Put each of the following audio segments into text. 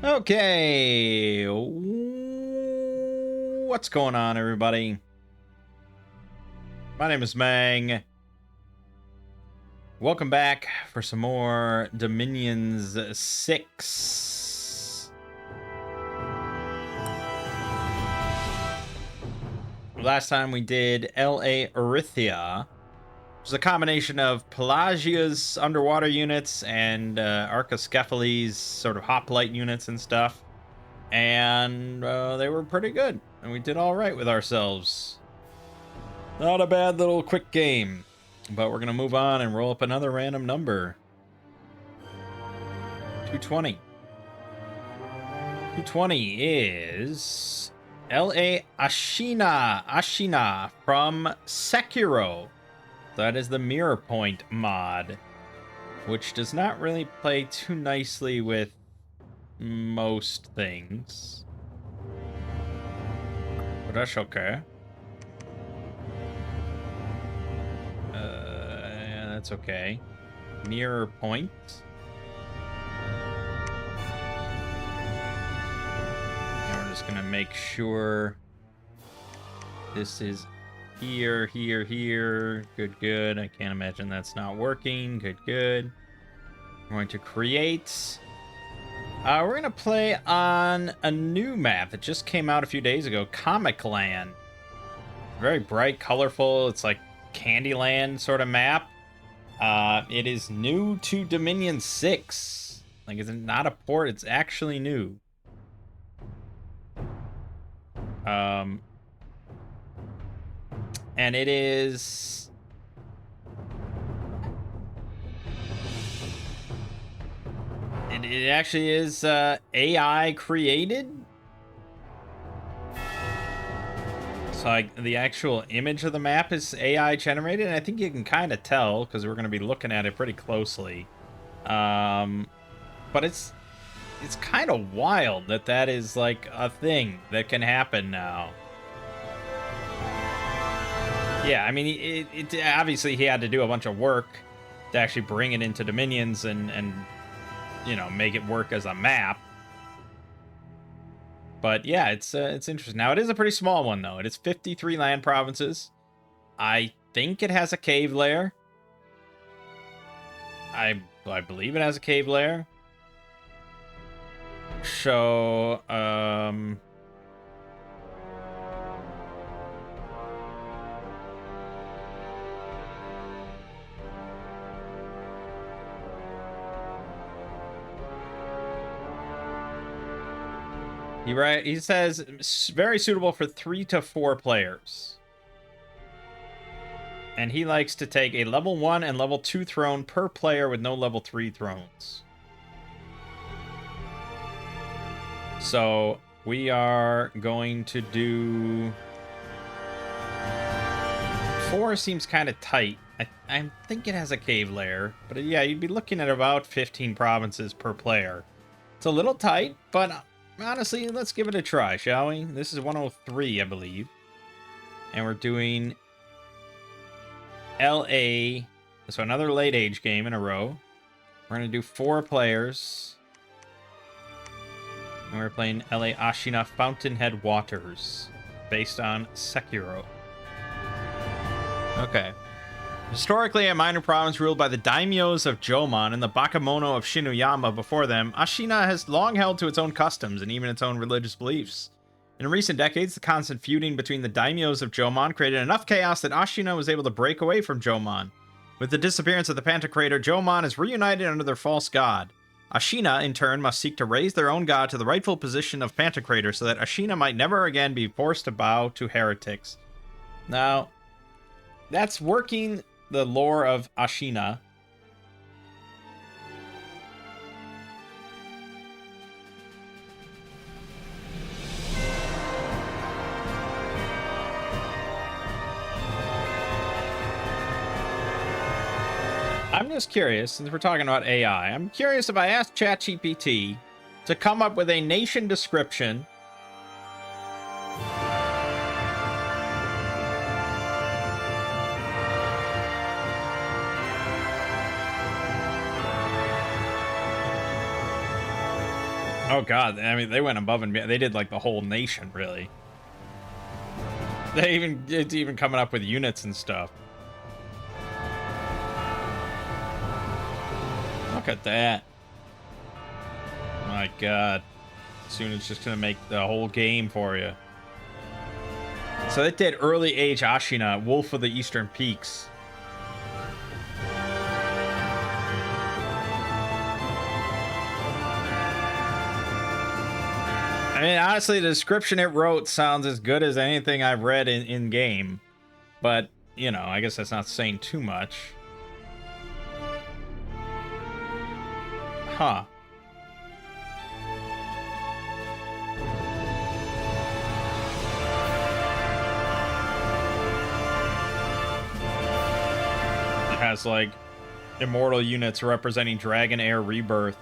Okay, what's going on, everybody? My name is Mangg. Welcome back for some more Dominions 6. Last time we did L.A. Erythia, which is a combination of Pelagia's underwater units and Arcoscephaly's sort of hoplite units and stuff. And they were pretty good, and we did all right with ourselves. Not a bad little quick game, but we're gonna move on and roll up another random number. 220. 220 is L.A. Ashina from Sekiro. That is the Mirror Point mod, which does not really play too nicely with most things, but that's okay. Yeah, that's okay. Mirror Point. And we're just gonna make sure this is here, here, here. Good. I can't imagine that's not working. Good. We're going to create. We're going to play on a new map that just came out a few days ago, Comic Land. Very bright, colorful. It's like Candyland sort of map. It is new to Dominion 6. Like, it's not a port, it's actually new. And it is... It actually is AI created. So like the actual image of the map is AI generated, and I think you can kind of tell because we're going to be looking at it pretty closely. But it's kind of wild that is like a thing that can happen now. Yeah, I mean, it obviously he had to do a bunch of work to actually bring it into Dominions and you know, make it work as a map. But yeah, it's interesting. Now, it is a pretty small one, though. It is 53 land provinces. I think it has a cave lair. I believe it has a cave lair. So, he says very suitable for 3 to 4 players. And he likes to take a level 1 and level 2 throne per player with no level 3 thrones. So we are going to do... 4 seems kind of tight. I think it has a cave lair. But yeah, you'd be looking at about 15 provinces per player. It's a little tight, but... honestly, let's give it a try, shall we? This is 103, I believe. And we're doing LA. So another late age game in a row. We're going to do 4 players. And we're playing LA Ashina Fountainhead Waters. Based on Sekiro. Okay. Historically a minor province ruled by the daimyos of Jomon and the Bakemono of Shinuyama before them, Ashina has long held to its own customs and even its own religious beliefs. In recent decades, the constant feuding between the daimyos of Jomon created enough chaos that Ashina was able to break away from Jomon. With the disappearance of the Pantocrator, Jomon is reunited under their false god. Ashina, in turn, must seek to raise their own god to the rightful position of Pantocrator so that Ashina might never again be forced to bow to heretics. Now, that's working... the lore of Ashina. I'm just curious, since we're talking about AI, I'm curious if I asked ChatGPT to come up with a nation description Oh god, I mean, they went above and beyond. They did like the whole nation, really. It's even coming up with units and stuff. Look at that. My god. Soon it's just gonna make the whole game for you. So it did early age Ashina, Wolf of the Eastern Peaks. I mean, honestly, the description it wrote sounds as good as anything I've read in game. But, you know, I guess that's not saying too much. Huh. It has, like, immortal units representing Dragon Air Rebirth.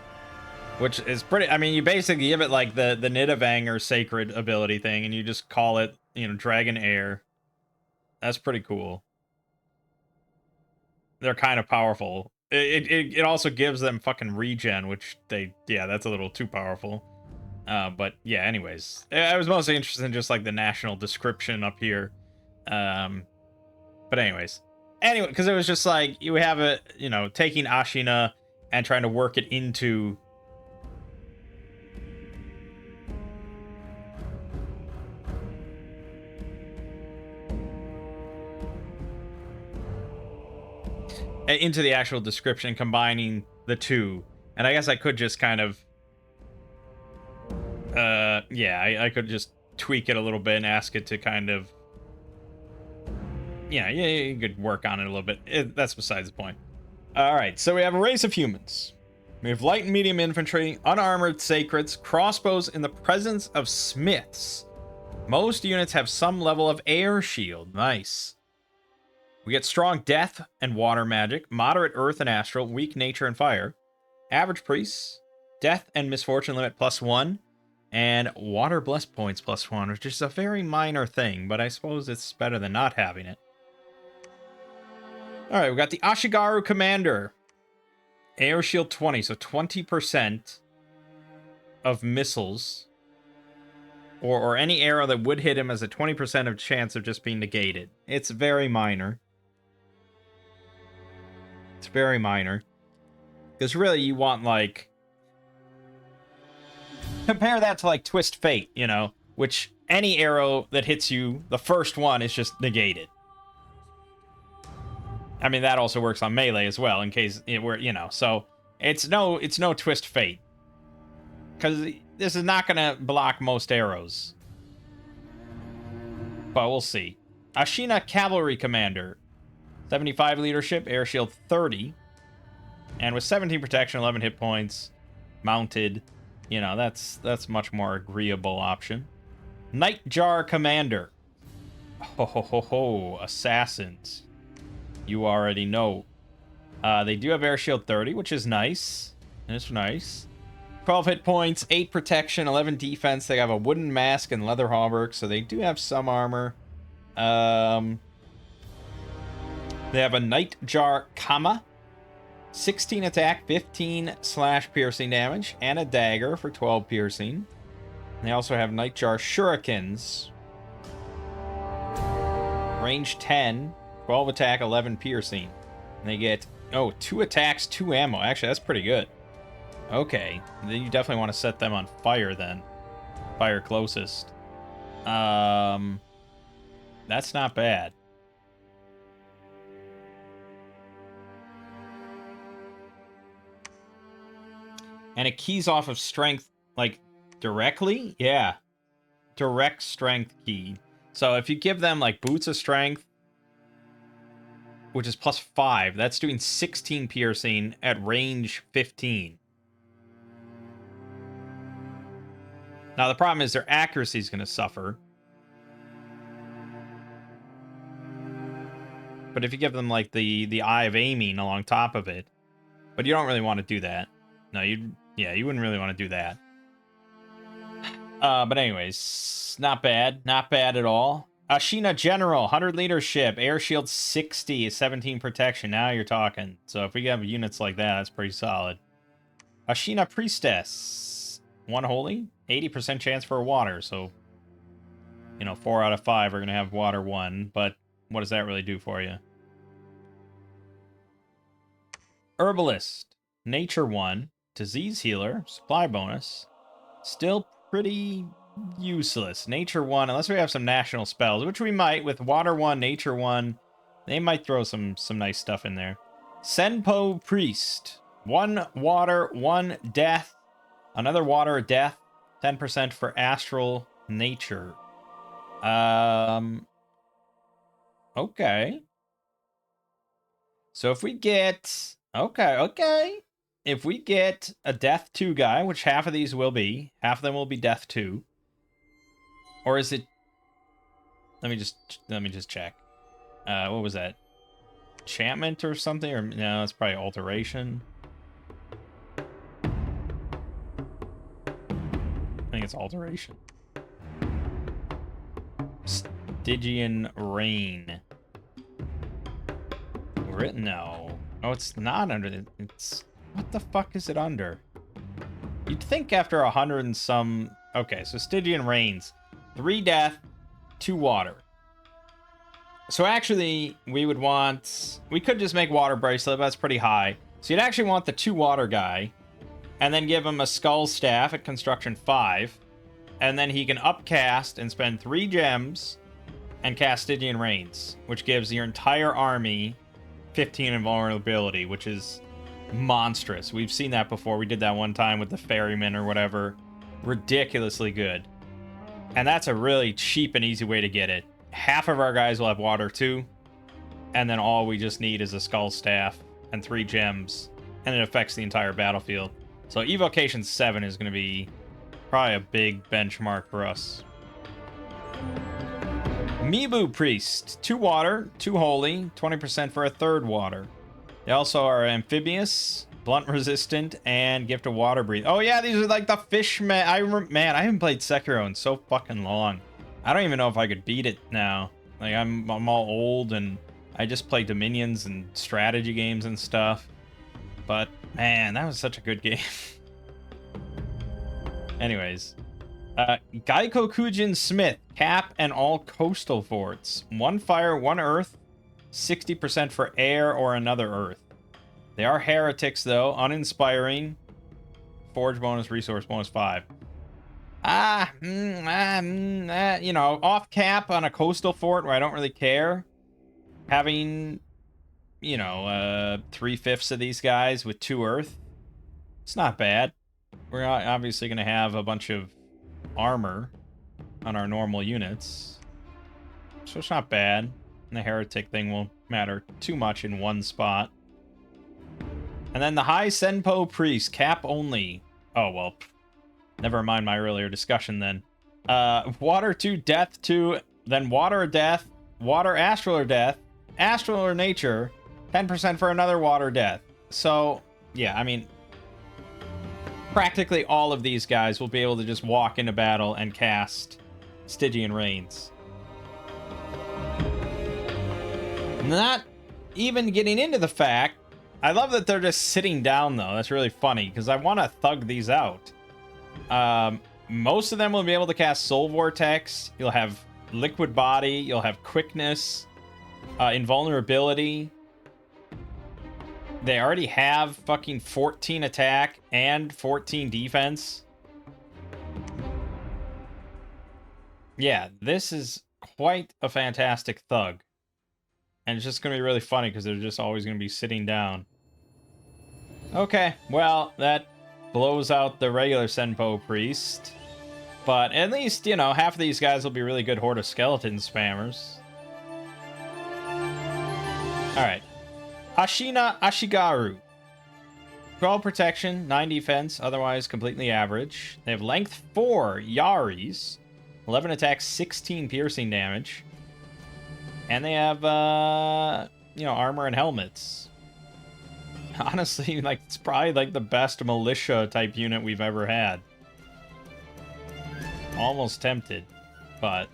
Which is pretty, I mean, you basically give it like the Nidavellir sacred ability thing, and you just call it, you know, Dragon Air. That's pretty cool. They're kind of powerful. It also gives them fucking regen, which yeah, that's a little too powerful. But yeah, anyways. I was mostly interested in just like the national description up here. But anyways. Anyway, because it was just like, you have a, you know, taking Ashina and trying to work it into... into the actual description, combining the two. And I guess I could just kind of yeah, I could just tweak it a little bit and ask it to kind of, yeah, you could work on it a little bit. That's besides the point. All right, so we have a race of humans. We have light and medium infantry, unarmored sacreds, crossbows in the presence of smiths. Most units have some level of air shield. Nice. We get strong death and water magic, moderate earth and astral, weak nature and fire. Average priests, death and misfortune limit +1, and water bless points +1, which is a very minor thing, but I suppose it's better than not having it. Alright, we got the Ashigaru Commander. Air shield 20, so 20% of missiles, or any arrow that would hit him has a 20% of chance of just being negated. It's very minor. It's very minor. Because really, you want, like... compare that to, like, Twist Fate, you know? Which, any arrow that hits you, the first one is just negated. I mean, that also works on melee as well, in case it were, you know. So, it's no Twist Fate. Because this is not going to block most arrows. But we'll see. Ashina Cavalry Commander. 75 leadership, air shield 30. And with 17 protection, 11 hit points, mounted, you know, that's much more agreeable option. Nightjar Commander. Ho ho ho ho, assassins. You already know. They do have air shield 30, which is nice. It's nice. 12 hit points, 8 protection, 11 defense. They have a wooden mask and leather hauberk, so they do have some armor. They have a Nightjar Kama, 16 attack, 15 slash piercing damage, and a dagger for 12 piercing. They also have Nightjar Shurikens, range 10, 12 attack, 11 piercing. And they get, 2 attacks, 2 ammo. Actually, that's pretty good. Okay, then you definitely want to set them on fire then. Fire closest. That's not bad. And it keys off of strength, like, directly? Yeah. Direct strength key. So if you give them, like, boots of strength, which is +5, that's doing 16 piercing at range 15. Now, the problem is their accuracy is going to suffer. But if you give them, like, the Eye of Aiming along top of it, but you don't really want to do that. No, you wouldn't really want to do that. But anyways, not bad. Not bad at all. Ashina General, 100 leadership, air shield 60, 17 protection. Now you're talking. So if we have units like that, that's pretty solid. Ashina Priestess, 1 holy, 80% chance for a water. So, 4 out of 5 are going to have water 1. But what does that really do for you? Herbalist, nature 1, disease healer, supply bonus. Still pretty useless. Nature 1, unless we have some national spells, which we might with water 1, nature 1. They might throw some nice stuff in there. Senpo priest, 1 water, 1 death. Another water, death. 10% for astral nature. Okay. So if we get... Okay. If we get a Death 2 guy, which half of these will be, half of them will be Death 2. Or is it... Let me just check. What was that? Enchantment or something? Or no, it's probably alteration. I think it's alteration. Stygian Rain. No. Oh, it's not under the... It's... What the fuck is it under? You'd think after 100 and some... Okay, so Stygian Rains. 3 death, 2 water. So actually, we would want... We could just make water bracelet, but that's pretty high. So you'd actually want the 2 water guy. And then give him a skull staff at construction 5. And then he can upcast and spend 3 gems and cast Stygian Rains, which gives your entire army 15 invulnerability, which is monstrous. We've seen that before. We did that one time with the ferryman or whatever. Ridiculously good. And that's a really cheap and easy way to get it. Half of our guys will have water too. And then all we just need is a skull staff and 3 gems. And it affects the entire battlefield. So Evocation 7 is going to be probably a big benchmark for us. Mibu Priest. 2 water, 2 holy, 20% for a 3rd water. They also are amphibious, blunt resistant, and gift of water breathe. Oh yeah, these are like the fishmen. Man, I haven't played Sekiro in so fucking long. I don't even know if I could beat it now. Like I'm all old and I just play Dominions and strategy games and stuff. But man, that was such a good game. Anyways, Gaiko Kujin Smith, cap and all coastal forts. 1 fire, 1 earth, 60% for air or another earth. They are heretics though, uninspiring. Forge bonus, resource bonus 5. Off cap on a coastal fort where I don't really care. Having, 3/5 of these guys with 2 earth. It's not bad. We're obviously going to have a bunch of armor on our normal units. So it's not bad. And the heretic thing won't matter too much in one spot. And then the High Senpo Priest, cap only. Oh, well, never mind my earlier discussion then. Water 2, death 2, then water or death, water astral or death, astral or nature, 10% for another water death. So, yeah, I mean, practically all of these guys will be able to just walk into battle and cast Stygian Rains. Not even getting into the fact, I love that they're just sitting down though. That's really funny because I want to thug these out. Most of them will be able to cast Soul Vortex. You'll have Liquid Body. You'll have Quickness, Invulnerability. They already have fucking 14 attack and 14 defense. Yeah, this is quite a fantastic thug. And it's just going to be really funny because they're just always going to be sitting down. Okay, well, that blows out the regular Senpo Priest. But at least, half of these guys will be really good Horde of Skeleton spammers. Alright. Ashina Ashigaru. 12 protection, 9 defense, otherwise completely average. They have length 4 Yaris, 11 attack, 16 piercing damage. And they have, armor and helmets. Honestly, it's probably, the best militia type unit we've ever had. Almost tempted. But,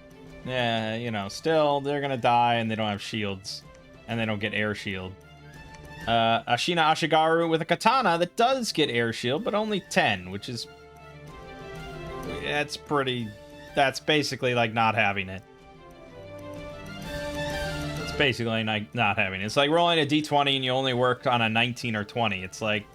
yeah, still, they're gonna die and they don't have shields. And they don't get air shield. Ashina Ashigaru with a katana that does get air shield, but only 10, which is That's basically like not having it. It's basically like not having it. It's like rolling a d20 and you only work on a 19 or 20. It's like,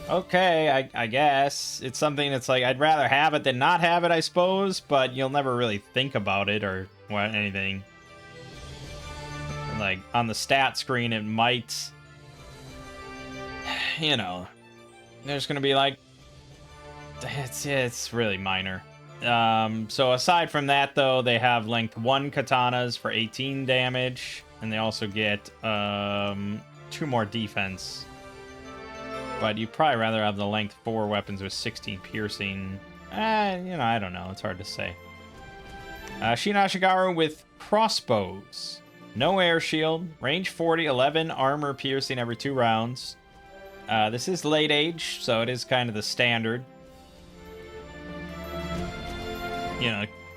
okay, I guess. It's something that's like, I'd rather have it than not have it, I suppose, but you'll never really think about it or anything. Like, on the stat screen, it might, you know, there's gonna be like, it's really minor. So aside from that, though, they have length 1 katanas for 18 damage, and they also get 2 more defense. But you'd probably rather have the length 4 weapons with 16 piercing. I don't know. It's hard to say. Ashina Ashigaru with crossbows. No air shield. Range 40, 11 armor piercing every 2 rounds. This is late age, so it is kind of the standard.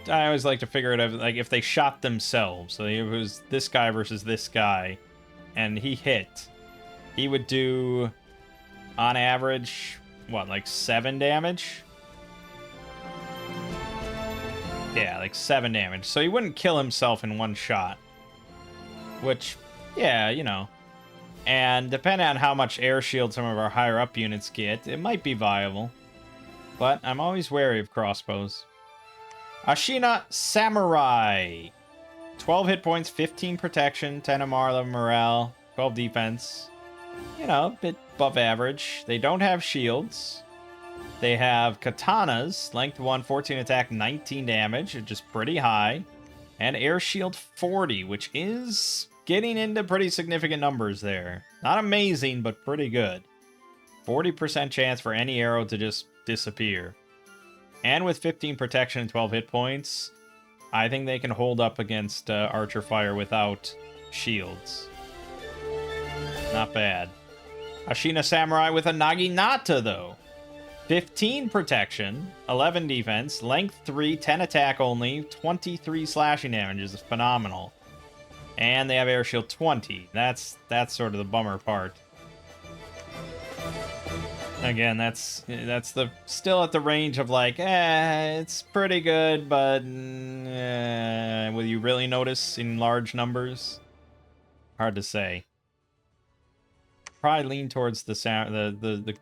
I always like to figure it out, like, if they shot themselves. So it was this guy versus this guy, and he hit. He would do, on average, what, like 7 damage? Yeah, like 7 damage. So he wouldn't kill himself in one shot. Which, yeah, And depending on how much air shield some of our higher up units get, it might be viable. But I'm always wary of crossbows. Ashina Samurai. 12 hit points, 15 protection, 10 MR, 11 morale, 12 defense. A bit above average. They don't have shields. They have katanas, length 1, 14 attack, 19 damage, which is pretty high. And air shield 40, which is getting into pretty significant numbers there. Not amazing, but pretty good. 40% chance for any arrow to just disappear. And with 15 protection and 12 hit points, I think they can hold up against archer fire without shields. Not bad. Ashina Samurai with a Naginata, though. 15 protection, 11 defense, length 3, 10 attack only, 23 slashing damage is phenomenal. And they have air shield 20. That's sort of the bummer part. Again, that's still at the range of like, it's pretty good, but will you really notice in large numbers? Hard to say. Probably lean towards the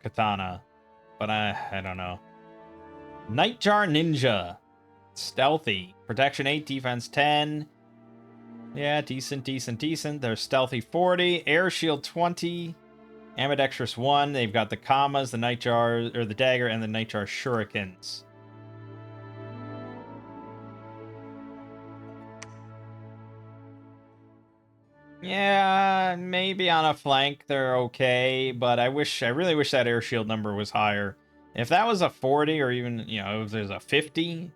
katana, but I don't know. Nightjar Ninja, stealthy, protection 8, defense 10. Yeah, decent. They're stealthy 40, air shield 20. Ambidextrous 1. They've got the Kamas, the Nightjar, or the Dagger, and the Nightjar Shurikens. Yeah, maybe on a flank they're okay, but I really wish that air shield number was higher. If that was a 40, or even, if there's a 50,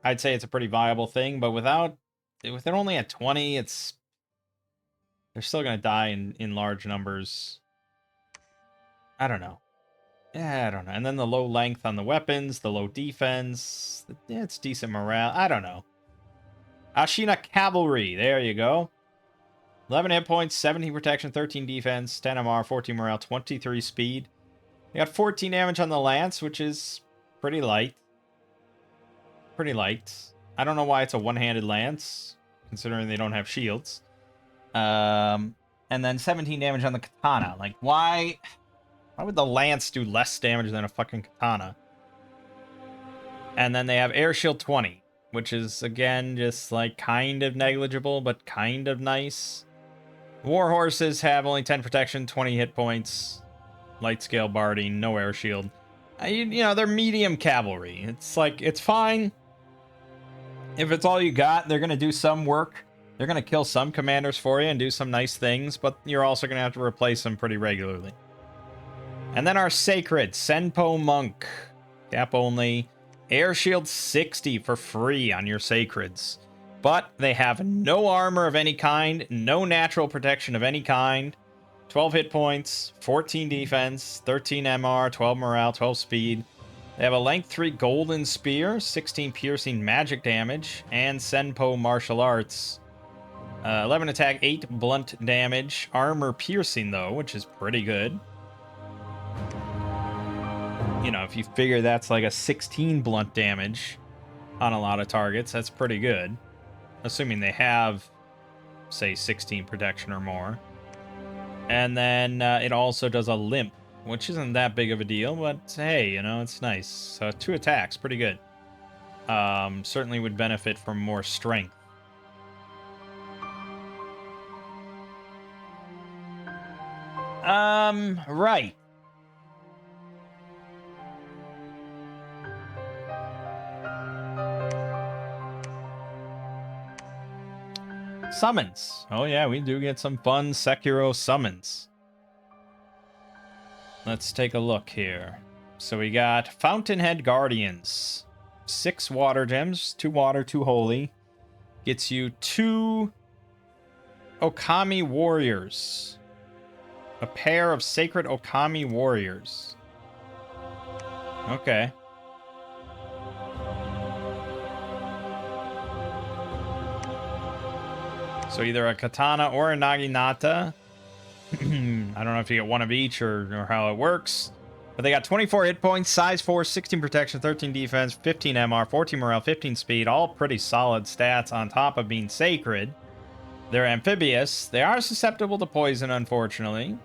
I'd say it's a pretty viable thing, but with it only at 20, they're still going to die in large numbers. I don't know. Yeah, I don't know. And then the low length on the weapons, the low defense. It's decent morale. I don't know. Ashina Cavalry. There you go. 11 hit points, 17 protection, 13 defense, 10 MR, 14 morale, 23 speed. They got 14 damage on the lance, which is pretty light. Pretty light. I don't know why it's a one-handed lance, considering they don't have shields. And then 17 damage on the katana. Like, why would the lance do less damage than a fucking katana? And then they have air shield 20, which is, again, just, like, kind of negligible, but kind of nice. War horses have only 10 protection, 20 hit points, light scale barding, no air shield. They're medium cavalry. It's like, it's fine. If it's all you got, they're going to do some work. They're going to kill some commanders for you and do some nice things, but you're also going to have to replace them pretty regularly. And then our Sacred, Senpo Monk. Cap only. Air Shield 60 for free on your Sacreds. But they have no armor of any kind, no natural protection of any kind. 12 hit points, 14 defense, 13 MR, 12 morale, 12 speed. They have a length 3 golden spear, 16 piercing magic damage, and Senpo martial arts. 11 attack, 8 blunt damage. Armor piercing, though, which is pretty good. You know, if you figure that's like a 16 blunt damage on a lot of targets, that's pretty good. Assuming they have, say, 16 protection or more. And then it also does a limp, which isn't that big of a deal, but hey, you know, it's nice. So 2 attacks, pretty good. Certainly would benefit from more strength. Right. Summons. Oh yeah, we do get some fun Sekiro summons. Let's take a look here. So we got Fountainhead Guardians. 6 water gems, 2 water, 2 holy. Gets you 2 Okami warriors. A pair of sacred Okami warriors. Okay. So either a katana or a naginata. I don't know if you get one of each or how it works. But they got 24 hit points, size 4, 16 protection, 13 defense, 15 MR, 14 morale, 15 speed. All pretty solid stats on top of being sacred. They're amphibious. They are susceptible to poison, unfortunately.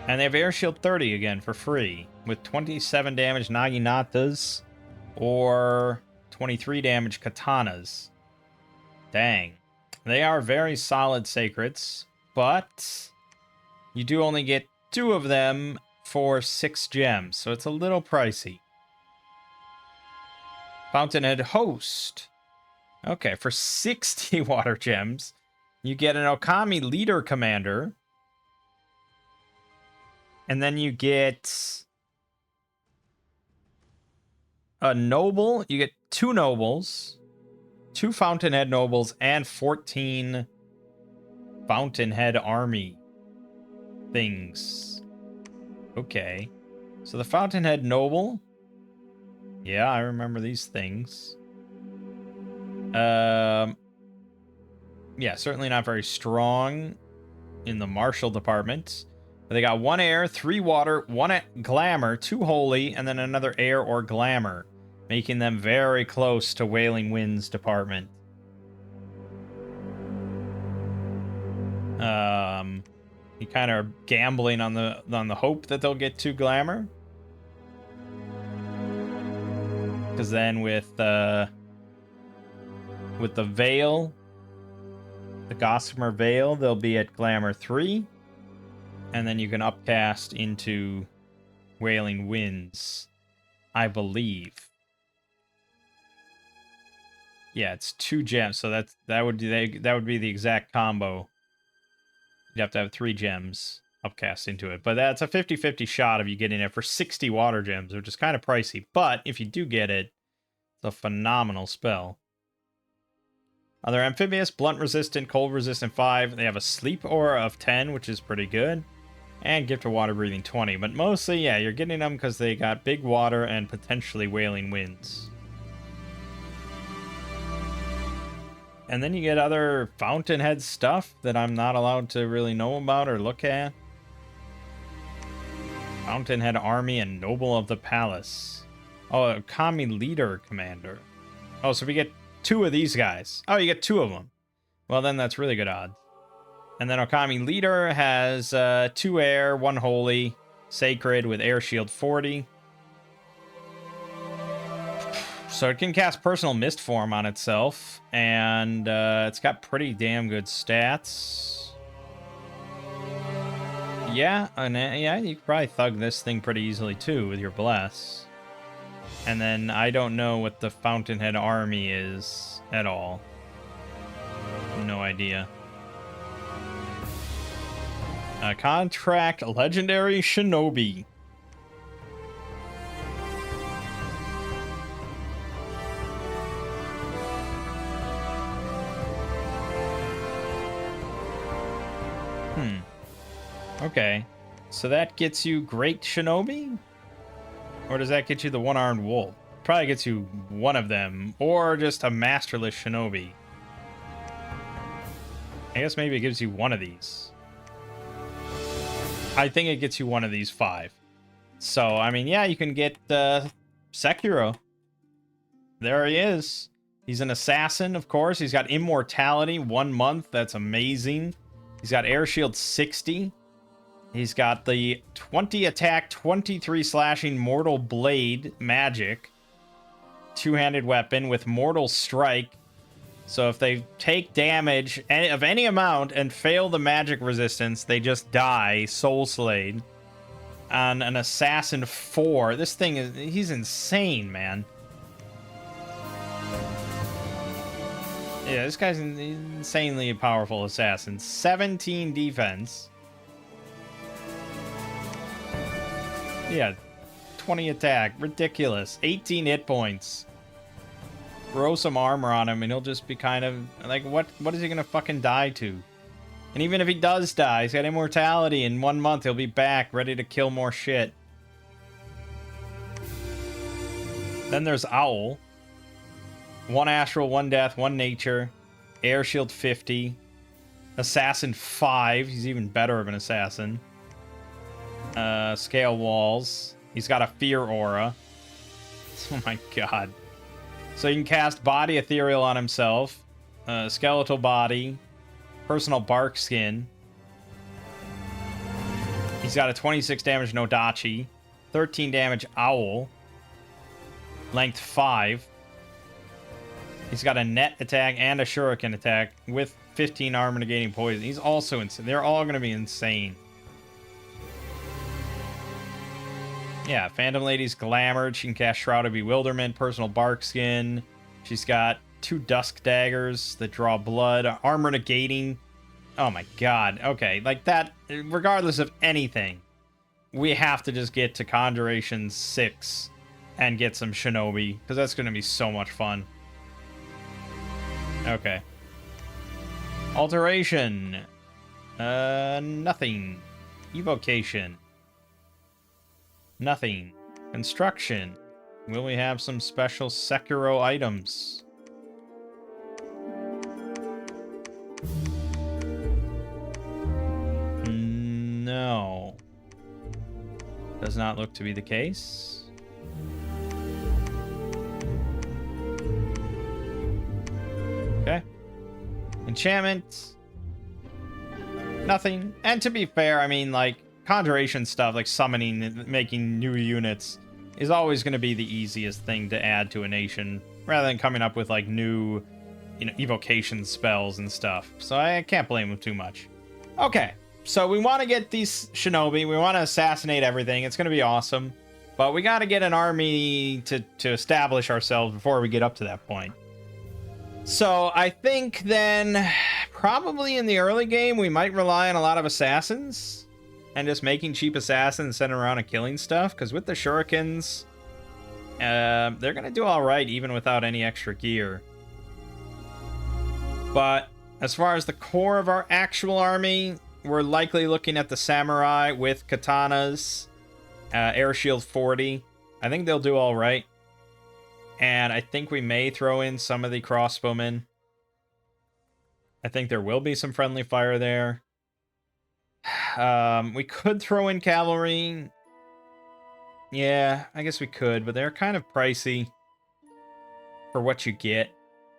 And they have air shield 30 again for free. With 27 damage naginatas or 23 damage katanas. Dang. They are very solid sacreds, but you do only get 2 of them for 6 gems, so it's a little pricey. Fountainhead Host. Okay, for 60 water gems, you get an Okami Leader Commander, and then you get a Noble. You get 2 Nobles, 2 Fountainhead Nobles, and 14 Fountainhead Army things. Okay. So the Fountainhead Noble. Yeah, I remember these things. Yeah, certainly not very strong in the martial department. But they got 1 air, 3 water, 1 glamour, 2 holy, and then another air or glamour, making them very close to Wailing Wind's department. You kind of are gambling on the hope that they'll get 2 glamour. Because then with the Veil, the Gossamer Veil, they'll be at glamour 3. And then you can upcast into Wailing Winds, I believe. Yeah, it's 2 gems, so that would be the exact combo. You'd have to have 3 gems upcast into it. But that's a 50-50 shot of you getting it for 60 water gems, which is kind of pricey. But if you do get it, it's a phenomenal spell. They're amphibious, blunt resistant, cold resistant 5. They have a sleep aura of 10, which is pretty good. And gift of water breathing 20. But mostly, yeah, you're getting them because they got big water and potentially Wailing Winds. And then you get other Fountainhead stuff that I'm not allowed to really know about or look at. Fountainhead Army and Noble of the Palace. Oh, Kami Leader Commander. Oh, so we get 2 of these guys. Oh, you get 2 of them. Well, then that's really good odds. And then Okami Leader has 2 air, 1 holy, sacred with air shield 40. So it can cast Personal Mist Form on itself, and it's got pretty damn good stats. Yeah, and yeah, you could probably thug this thing pretty easily too with your Bless. And then I don't know what the Fountainhead Army is at all. No idea. Contract Legendary Shinobi. Okay. So that gets you Great Shinobi? Or does that get you the One-Armed Wolf? Probably gets you one of them. Or just a Masterless Shinobi. I guess maybe it gives you one of these. I think it gets you one of these 5. So, I mean, yeah, you can get Sekiro. There he is. He's an assassin, of course. He's got immortality, 1 month. That's amazing. He's got air shield 60. He's got the 20 attack, 23 slashing mortal blade magic. Two-handed weapon with mortal strike. So if they take damage of any amount and fail the magic resistance, they just die, soul slayed. On an assassin 4. This thing is, he's insane, man. Yeah, this guy's an insanely powerful assassin. 17 defense. Yeah, 20 attack. Ridiculous. 18 hit points. Throw some armor on him and he'll just be kind of like, what is he gonna fucking die to? And even if he does die, he's got immortality. In 1 month he'll be back ready to kill more shit. Then there's Owl. 1 astral, 1 death, 1 nature. Air shield 50. Assassin 5. He's even better of an assassin. Scale walls. He's got a fear aura. Oh my god. So you can cast body ethereal on himself. Skeletal body. Personal bark skin. He's got a 26 damage Nodachi. 13 damage owl. Length 5. He's got a net attack and a shuriken attack with 15 armor negating poison. He's also insane. They're all going to be insane. Yeah, Phantom Lady's glamored. She can cast Shroud of Bewilderment, personal bark skin. She's got 2 dusk daggers that draw blood, armor negating. Oh my god. Okay, like that, regardless of anything, we have to just get to Conjuration 6 and get some Shinobi, because that's going to be so much fun. Okay. Alteration. Nothing. Evocation. Nothing. Construction. Will we have some special Sekiro items? No. Does not look to be the case. Okay. Enchantment. Nothing. And to be fair, I mean, like, conjuration stuff, like summoning and making new units, is always going to be the easiest thing to add to a nation, rather than coming up with, like, new, you know, evocation spells and stuff. So I can't blame them too much. Okay. So we want to get these Shinobi. We want to assassinate everything. It's going to be awesome. But we got to get an army to establish ourselves before we get up to that point. So I think then probably in the early game, we might rely on a lot of assassins and just making cheap assassins, sending around and killing stuff. Because with the shurikens, they're going to do all right even without any extra gear. But as far as the core of our actual army, we're likely looking at the samurai with katanas, air shield 40. I think they'll do all right. And I think we may throw in some of the crossbowmen. I think there will be some friendly fire there. We could throw in cavalry. Yeah, I guess we could, but they're kind of pricey for what you get.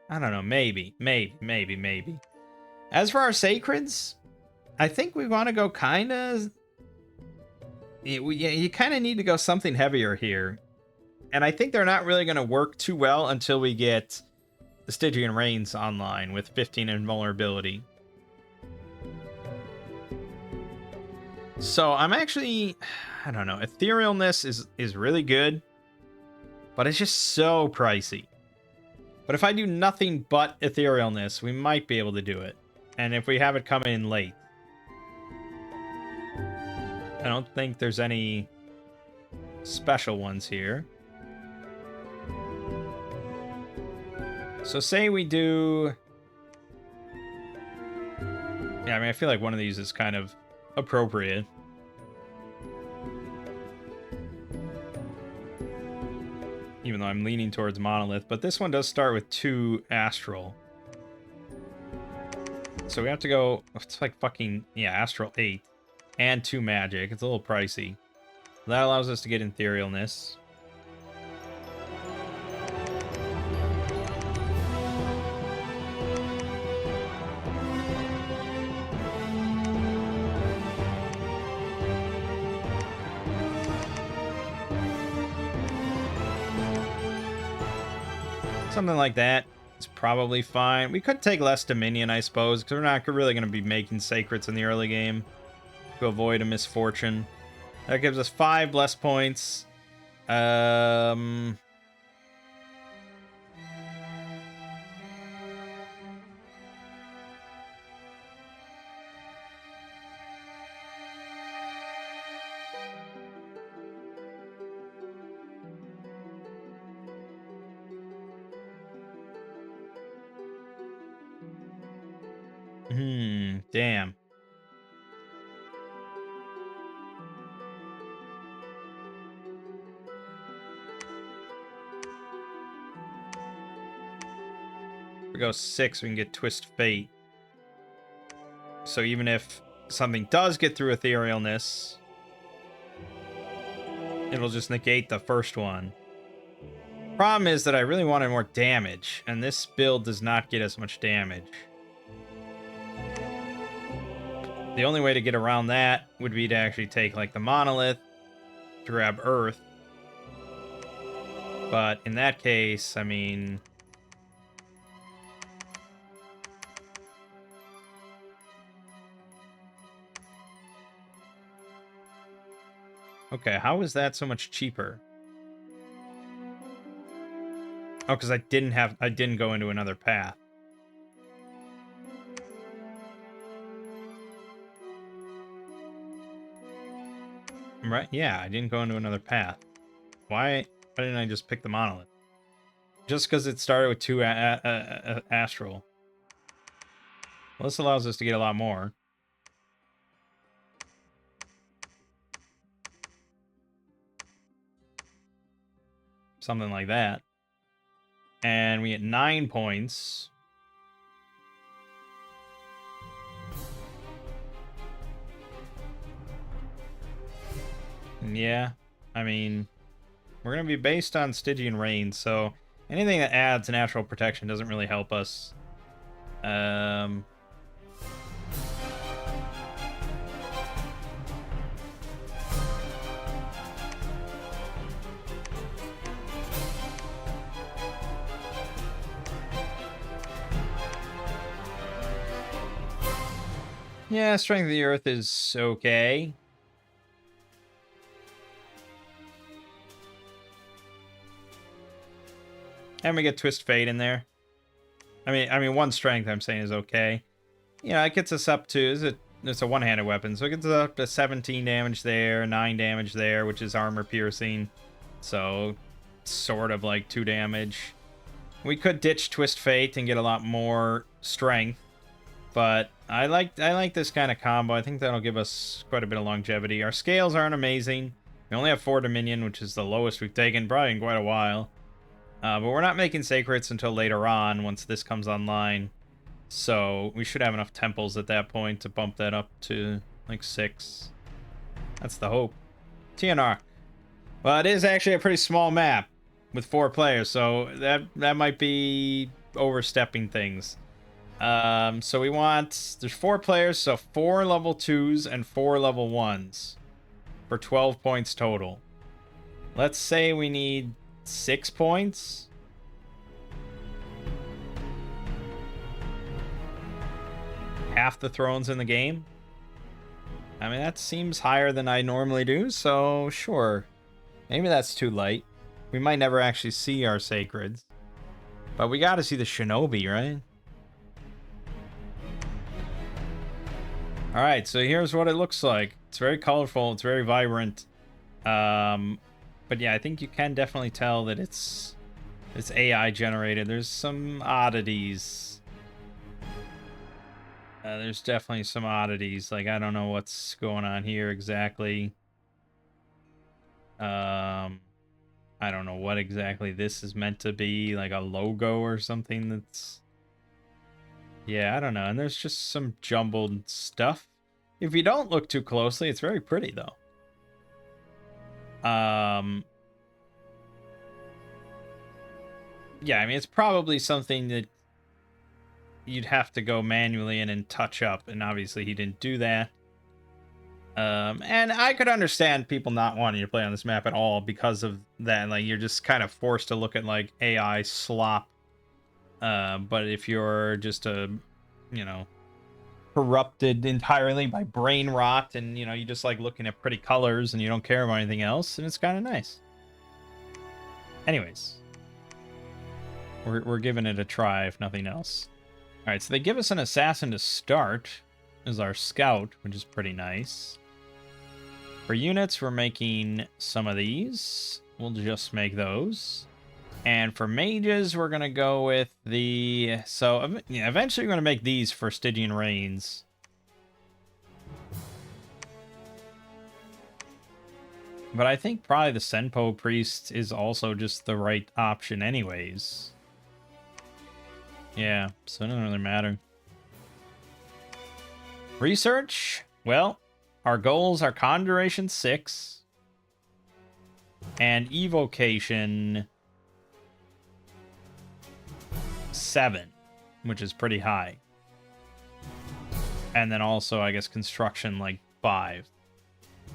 I don't know, maybe. As for our sacreds, I think we want to go kind of... You kind of need to go something heavier here. And I think they're not really going to work too well until we get the Stygian Reigns online with 15 invulnerability. So I'm actually... I don't know. Etherealness is really good, but it's just so pricey. But if I do nothing but Etherealness, we might be able to do it. And if we have it come in late. I don't think there's any special ones here. So say we do... Yeah, I mean, I feel like one of these is kind of appropriate. Even though I'm leaning towards Monolith. But this one does start with 2 Astral. So we have to go... It's like fucking... Yeah, Astral 8. And 2 Magic. It's a little pricey. That allows us to get etherealness. Something like that is probably fine. We could take less Dominion, I suppose, because we're not really going to be making Sacrets in the early game to avoid a misfortune. That gives us 5 less points. Hmm, damn. If we go 6, we can get Twist Fate. So even if something does get through etherealness, it'll just negate the first one. Problem is that I really wanted more damage, and this build does not get as much damage. The only way to get around that would be to actually take, like, the Monolith to grab Earth. But in that case, I mean... Okay, how is that so much cheaper? Oh, because I didn't go into another path. Right? Yeah, I didn't go into another path. Why didn't I just pick the Monolith? Just because it started with 2 Astral. Well, this allows us to get a lot more. Something like that. And we get 9 points. Yeah, I mean, we're going to be based on Stygian Rain, so anything that adds natural protection doesn't really help us. Yeah, Strength of the Earth is okay. And we get Twist Fate in there. I mean, 1 strength I'm saying is okay. You know, it gets us up to, it's a one-handed weapon, so it gets us up to 17 damage there, 9 damage there, which is armor piercing. So, sort of like 2 damage. We could ditch Twist Fate and get a lot more strength, but I like this kind of combo. I think that'll give us quite a bit of longevity. Our scales aren't amazing. We only have 4 Dominion, which is the lowest we've taken probably in quite a while. But we're not making Sacrets until later on, once this comes online. So we should have enough temples at that point to bump that up to like 6. That's the hope. TNR. Well, it is actually a pretty small map with 4 players, so that might be overstepping things. So we want, there's 4 players, so 4 level 2s and 4 level 1s for 12 points total. Let's say we need 6 points. Half the thrones in the game. I mean, that seems higher than I normally do, so sure. Maybe that's too light. We might never actually see our sacreds. But we gotta see the shinobi, right? Alright, so here's what it looks like. It's very colorful, it's very vibrant. But yeah, I think you can definitely tell that it's AI generated. There's some oddities. There's definitely some oddities. Like, I don't know what's going on here exactly. I don't know what exactly this is meant to be. Like a logo or something that's... Yeah, I don't know. And there's just some jumbled stuff. If you don't look too closely, it's very pretty, though. Yeah, I mean, it's probably something that you'd have to go manually in and touch up, and obviously he didn't do that. And I could understand people not wanting to play on this map at all because of that. Like, you're just kind of forced to look at, like, AI slop. But if you're just you know, corrupted entirely by brain rot and, you know, you just like looking at pretty colors and you don't care about anything else, and it's kind of nice. Anyways, we're giving it a try, if nothing else. All right, so they give us an assassin to start as our scout, which is pretty nice. For units, we're making some of these. We'll just make those. And for mages, we're going to go with the... So, yeah, eventually we're going to make these for Stygian Reigns. But I think probably the Senpo Priest is also just the right option anyways. Yeah, so it doesn't really matter. Research? Well, our goals are Conjuration 6. And Evocation 7, which is pretty high. And then also, I guess, Construction, like, 5.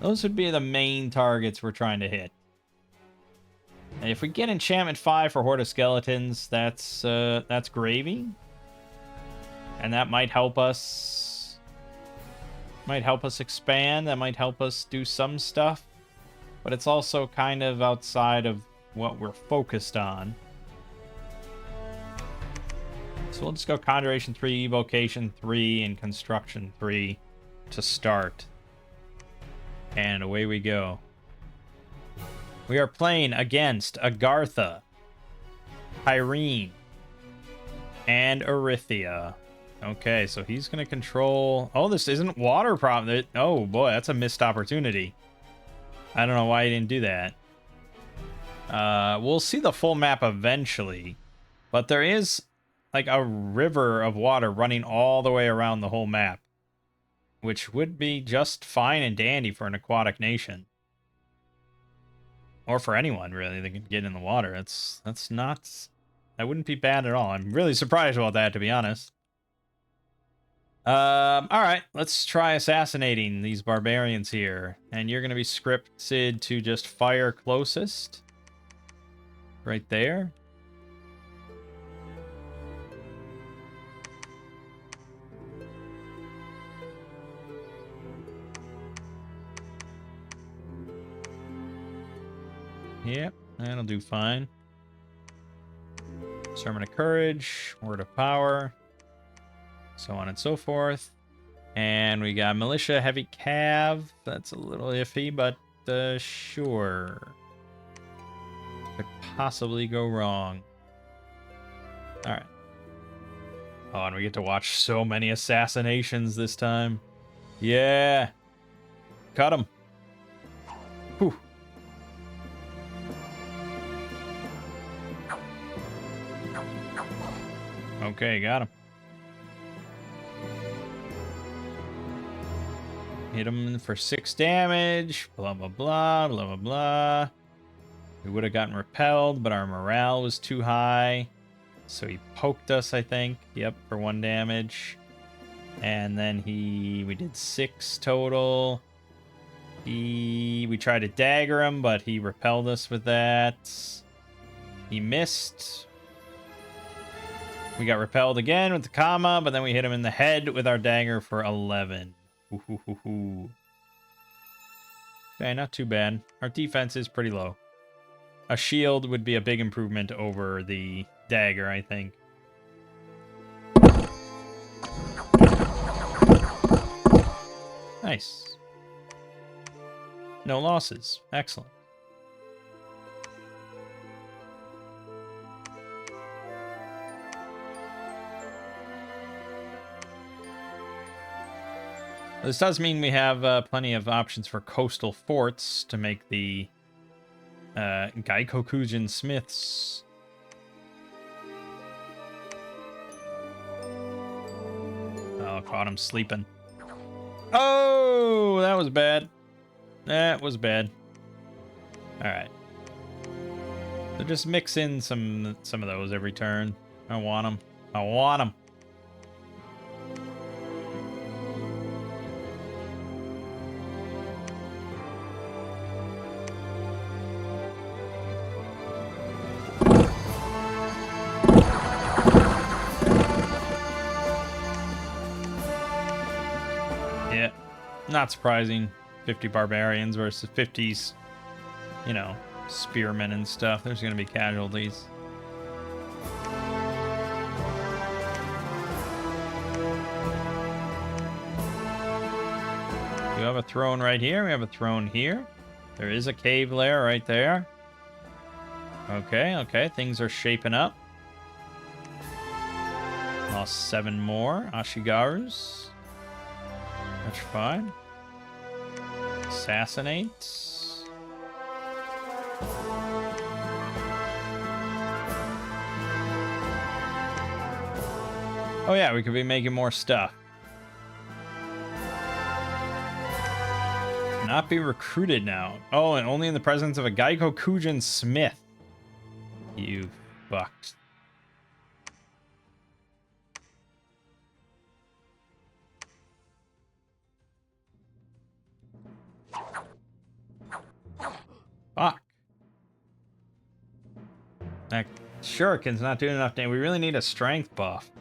Those would be the main targets we're trying to hit. And if we get Enchantment 5 for Horde of Skeletons, that's gravy. And that might help us... Might help us expand. That might help us do some stuff. But it's also kind of outside of what we're focused on. So we'll just go Conjuration 3, Evocation 3, and Construction 3 to start. And away we go. We are playing against Agartha, Irene, and Erythia. Okay, so he's going to control... Oh, this isn't water problem. Oh, boy, that's a missed opportunity. I don't know why he didn't do that. We'll see the full map eventually. But there is, like, a river of water running all the way around the whole map, which would be just fine and dandy for an aquatic nation. Or for anyone, really, that can get in the water. That's not... That wouldn't be bad at all. I'm really surprised about that, to be honest. Alright, let's try assassinating these barbarians here. And you're going to be scripted to just fire closest. Right there. Yep, that'll do fine. Sermon of Courage, Word of Power, so on and so forth. And we got Militia, Heavy Cav. That's a little iffy, but sure. Could possibly go wrong. Alright. Oh, and we get to watch so many assassinations this time. Yeah. Cut him. Whew. Okay, got him. Hit him for 6 damage. Blah, blah, blah, blah, blah, blah. We would have gotten repelled, but our morale was too high. So he poked us, I think. Yep, for 1 damage. And then we did 6 total. We tried to dagger him, but he repelled us with that. He missed. We got repelled again with the comma, but then we hit him in the head with our dagger for 11. Ooh. Okay, not too bad. Our defense is pretty low. A shield would be a big improvement over the dagger, I think. Nice. No losses. Excellent. This does mean we have plenty of options for coastal forts to make the Gaikokujin Smiths. Oh, caught him sleeping. Oh, that was bad. That was bad. All right. So just mix in some of those every turn. I want them. I want them. Yeah, not surprising. 50 barbarians versus 50s, you know, spearmen and stuff. There's going to be casualties. We have a throne right here. We have a throne here. There is a cave lair right there. Okay, okay. Things are shaping up. Lost 7 more. Ashigarus. That's fine. Assassinate. Oh yeah, we could be making more stuff. Not be recruited now. Oh, and only in the presence of a Gaikokujin Smith. You fucked. Fuck. That shuriken's not doing enough damage. We really need a strength buff.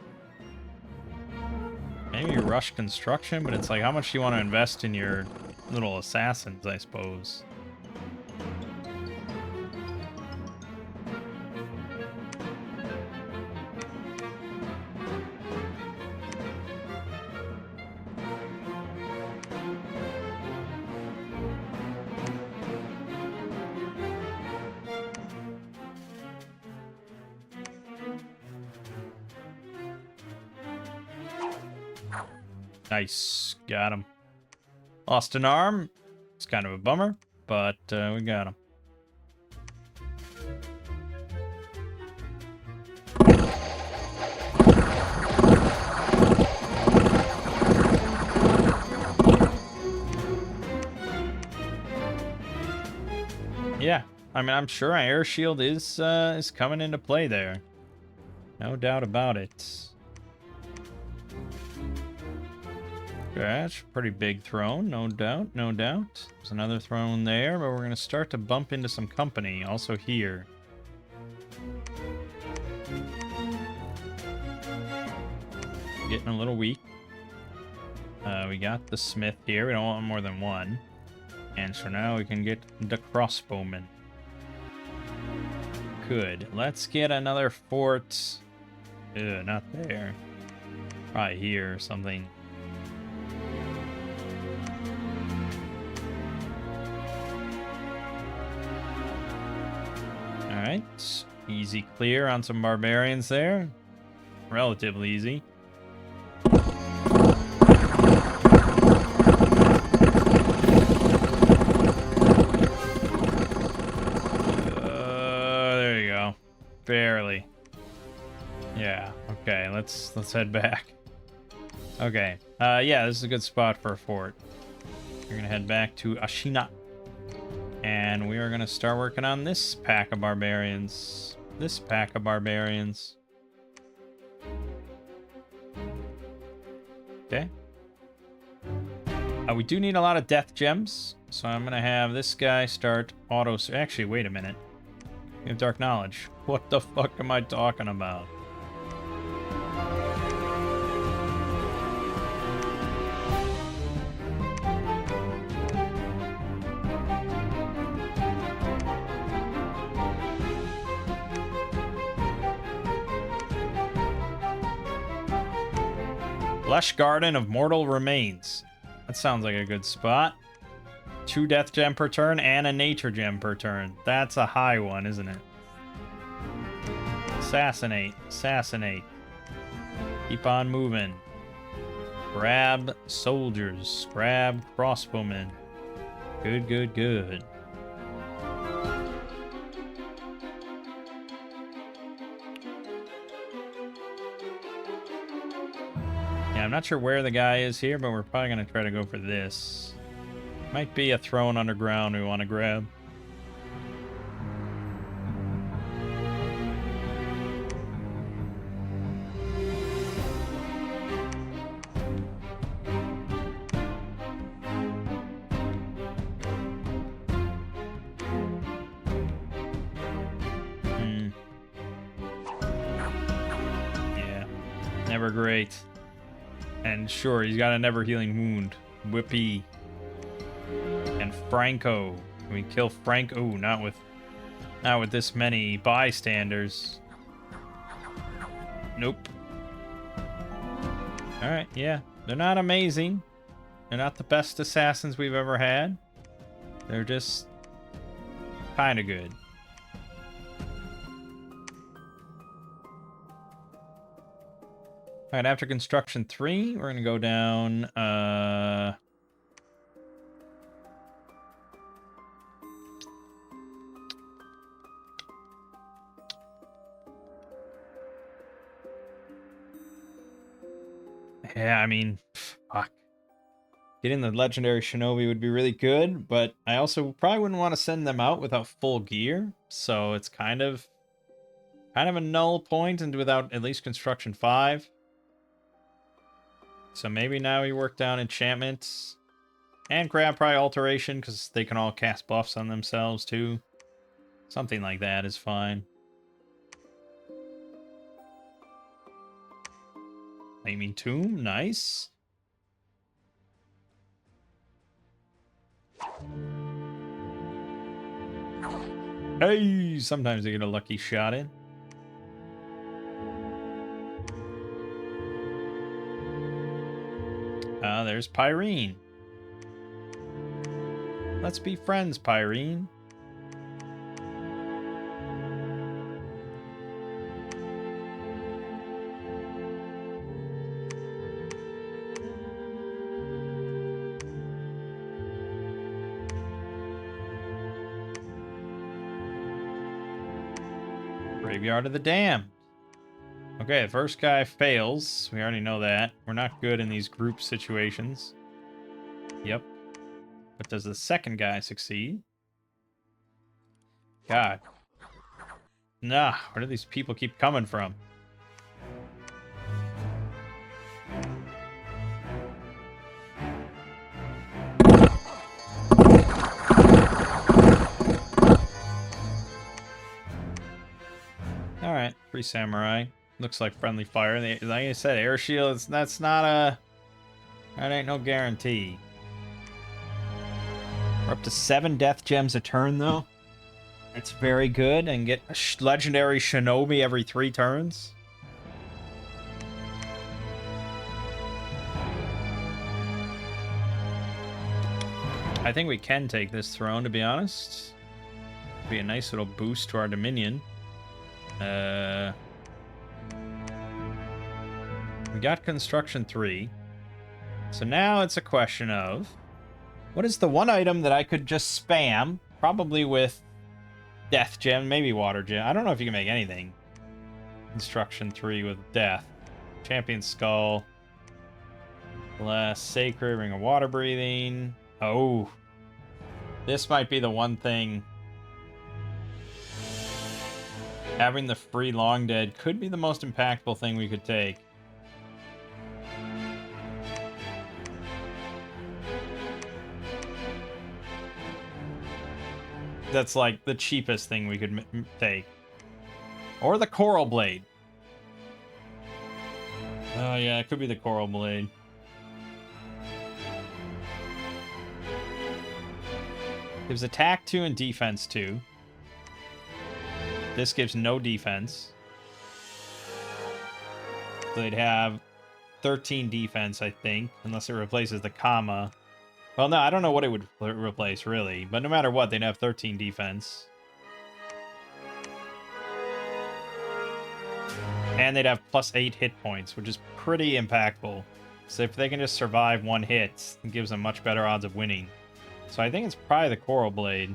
Maybe rush construction, but it's like, how much do you want to invest in your little assassins, I suppose? Nice. Got him. Lost an arm. It's kind of a bummer, but we got him. Yeah, I mean, I'm sure an air shield is coming into play there. No doubt about it. That's a pretty big throne, no doubt, no doubt. There's another throne there, but we're going to start to bump into some company, also here. Getting a little weak. We got the smith here, we don't want more than one. And so now we can get the crossbowman. Good. Let's get another fort. Ugh, not there. Probably here or something. Alright, easy clear on some barbarians there. Relatively easy. There you go. Barely. Yeah, okay, let's head back. Okay, yeah, this is a good spot for a fort. We're gonna head back to Ashina. And we are going to start working on this pack of barbarians. This pack of barbarians. Okay. We do need a lot of death gems. So I'm going to have this guy start auto... Actually, wait a minute. We have dark knowledge. What the fuck am I talking about? Lush Garden of Mortal Remains. That sounds like a good spot. 2 death gem per turn and a nature gem per turn. That's a high one, isn't it? Assassinate. Assassinate. Keep on moving. Grab soldiers. Grab crossbowmen. Good, good, good. I'm not sure where the guy is here, but we're probably going to try to go for this. Might be a throne underground we want to grab. Never great. And sure, he's got a never healing wound. Whippy. And Franco. Can we kill Franco? Ooh, not with this many bystanders. Nope. Alright, yeah. They're not amazing. They're not the best assassins we've ever had. They're just kind of good. Alright, after construction 3, we're going to go down... Yeah, I mean, fuck. Getting the legendary shinobi would be really good, but I also probably wouldn't want to send them out without full gear, so it's kind of a null point and without at least construction 5. So maybe now we work down enchantments and grab probably alteration because they can all cast buffs on themselves too. Something like that is fine. Flaming Tomb, nice. Hey, sometimes they get a lucky shot in. There's Pyrene. Let's be friends, Pyrene. Graveyard of the Damned. Okay, the first guy fails. We already know that. We're not good in these group situations. Yep. But does the second guy succeed? God. Nah, where do these people keep coming from? Alright, 3 samurai. Looks like friendly fire. Like I said, air shields, that's not a... That ain't no guarantee. We're up to 7 death gems a turn, though. It's very good, and get a legendary shinobi every 3 turns. I think we can take this throne, to be honest. Be a nice little boost to our dominion. We got construction 3. So now it's a question of... What is the one item that I could just spam? Probably with death gem, maybe water gem. I don't know if you can make anything. Construction 3 with death. Champion skull. Less sacred, ring of water breathing. Oh. This might be the one thing. Having the free long dead could be the most impactful thing we could take. That's like the cheapest thing we could take. Or the coral blade. Oh yeah, it could be the coral blade. Gives attack 2 and defense 2. This gives no defense. So they'd have 13 defense, I think, unless it replaces the comma. Well, no, I don't know what it would replace, really. But no matter what, they'd have 13 defense. And they'd have plus 8 hit points, which is pretty impactful. So if they can just survive 1 hit, it gives them much better odds of winning. So I think it's probably the Coral Blade.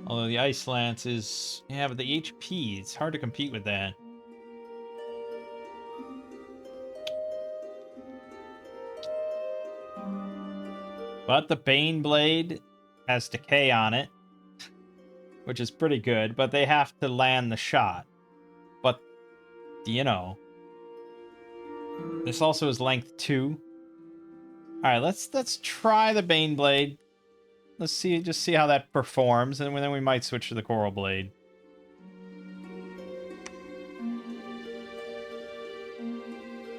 Although the Ice Lance is... Yeah, but the HP, it's hard to compete with that. But the Bane Blade has Decay on it, which is pretty good, but they have to land the shot. But, you know... This also is length 2. All right, let's try the Bane Blade. Let's see how that performs, and then we might switch to the Coral Blade.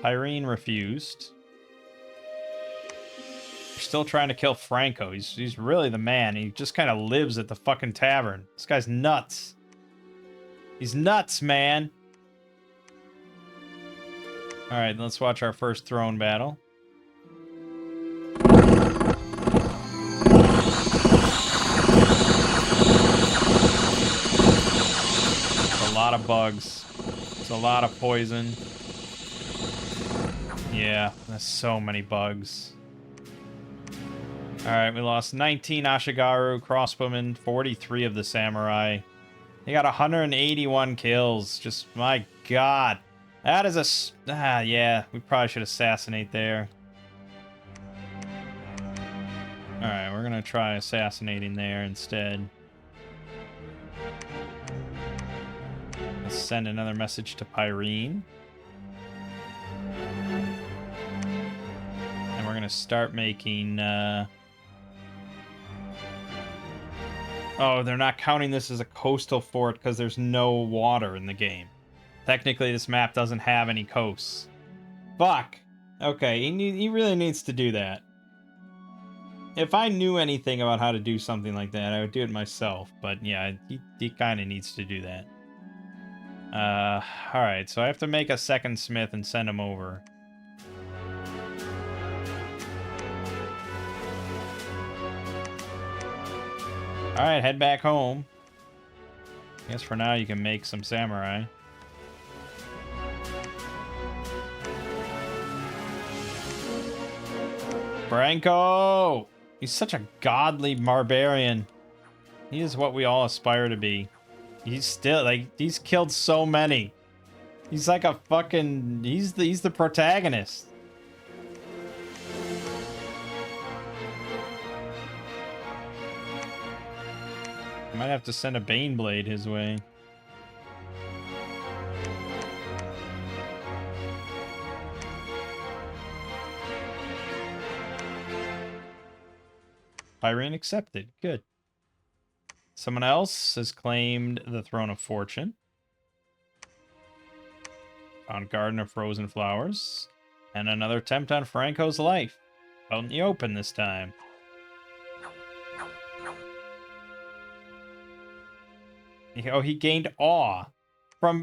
Irene refused. We're still trying to kill Franco. He's really the man. He just kind of lives at the fucking tavern. This guy's nuts. He's nuts, man. All right, let's watch our first throne battle. A lot of bugs. It's a lot of poison. Yeah, there's so many bugs. Alright, we lost 19 Ashigaru crossbowmen, 43 of the samurai. They got 181 kills. Just, my god. That is a... yeah, we probably should assassinate there. Alright, we're gonna try assassinating there instead. Let's send another message to Pyrene. And we're gonna start making... Oh, they're not counting this as a coastal fort because there's no water in the game. Technically, this map doesn't have any coasts. Fuck. Okay, he really needs to do that. If I knew anything about how to do something like that, I would do it myself. But yeah, he kind of needs to do that. Alright, so I have to make a second smith and send him over. Alright, head back home. I guess for now you can make some samurai. Franco! He's such a godly barbarian. He is what we all aspire to be. He's still, like, he's killed so many. He's like a fucking, he's the protagonist. I might have to send a Bane Blade his way. Irene accepted. Good. Someone else has claimed the Throne of Fortune. Found Garden of Frozen Flowers. And another attempt on Franco's life. Out in the open this time. Oh, he gained awe.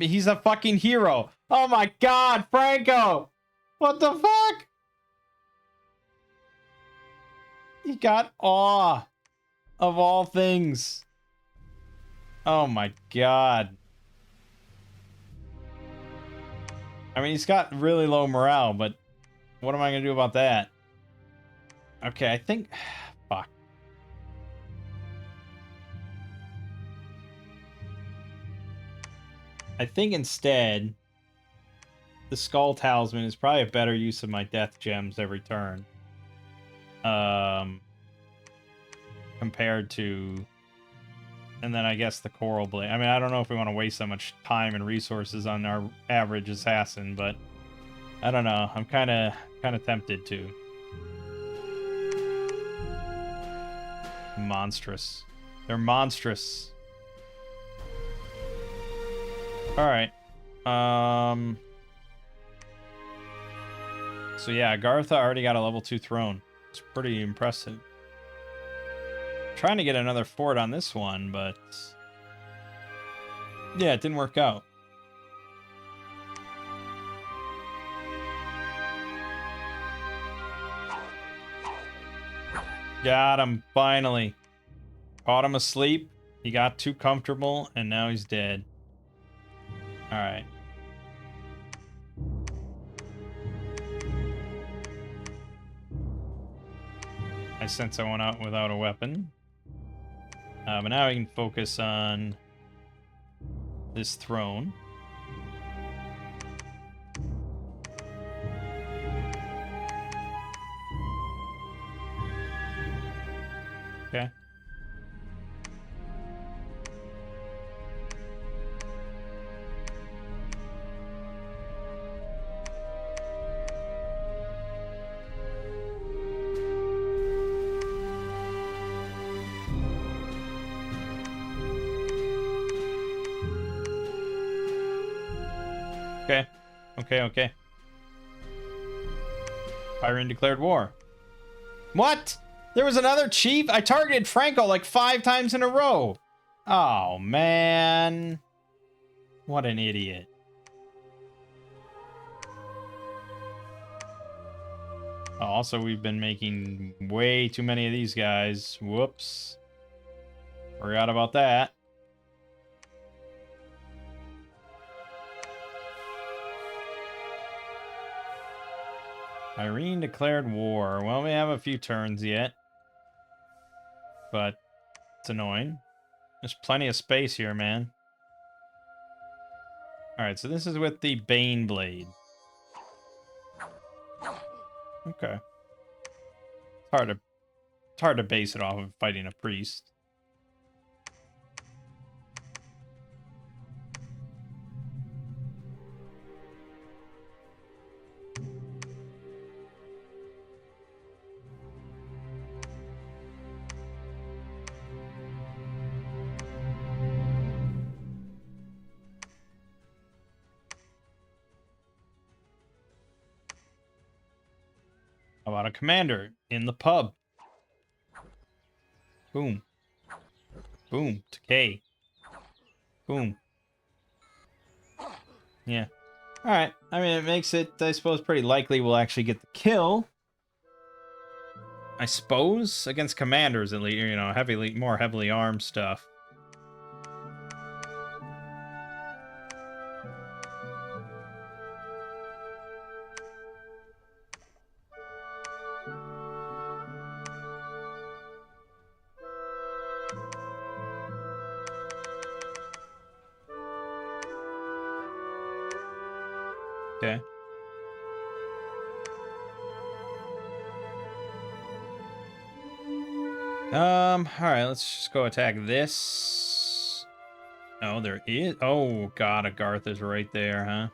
He's a fucking hero. Oh my god, Franco! What the fuck? He got awe. Of all things. Oh my god. I mean, he's got really low morale, but what am I going to do about that? Okay, I think... Fuck. I think instead, the Skull Talisman is probably a better use of my death gems every turn. Compared to... And then I guess the Coral Blade. I mean, I don't know if we want to waste so much time and resources on our average assassin, but I don't know. I'm kind of tempted to. Monstrous. They're monstrous. All right. So yeah, Gartha already got a level 2 throne. It's pretty impressive. Trying to get another fort on this one, but yeah, it didn't work out. Got him, finally. Caught him asleep. He got too comfortable, and now he's dead. Alright. I sense I went out without a weapon. But now we can focus on this throne. Okay. Okay, okay. Irene declared war. What? There was another chief? I targeted Franco like 5 times in a row. Oh, man. What an idiot. Oh, also, we've been making way too many of these guys. Whoops. Forgot about that. Irene declared war. Well, we have a few turns yet. But it's annoying. There's plenty of space here, man. Alright, so this is with the Bane Blade. Okay. It's hard to base it off of fighting a priest. How about a commander in the pub? Boom. Boom. Decay. Boom. Yeah. Alright. I mean, it makes it, I suppose, pretty likely we'll actually get the kill. I suppose, against commanders, at least, you know, more heavily armed stuff. Okay. Alright, let's just go attack this. Oh, there is. Oh, God, a Garth is right there, huh?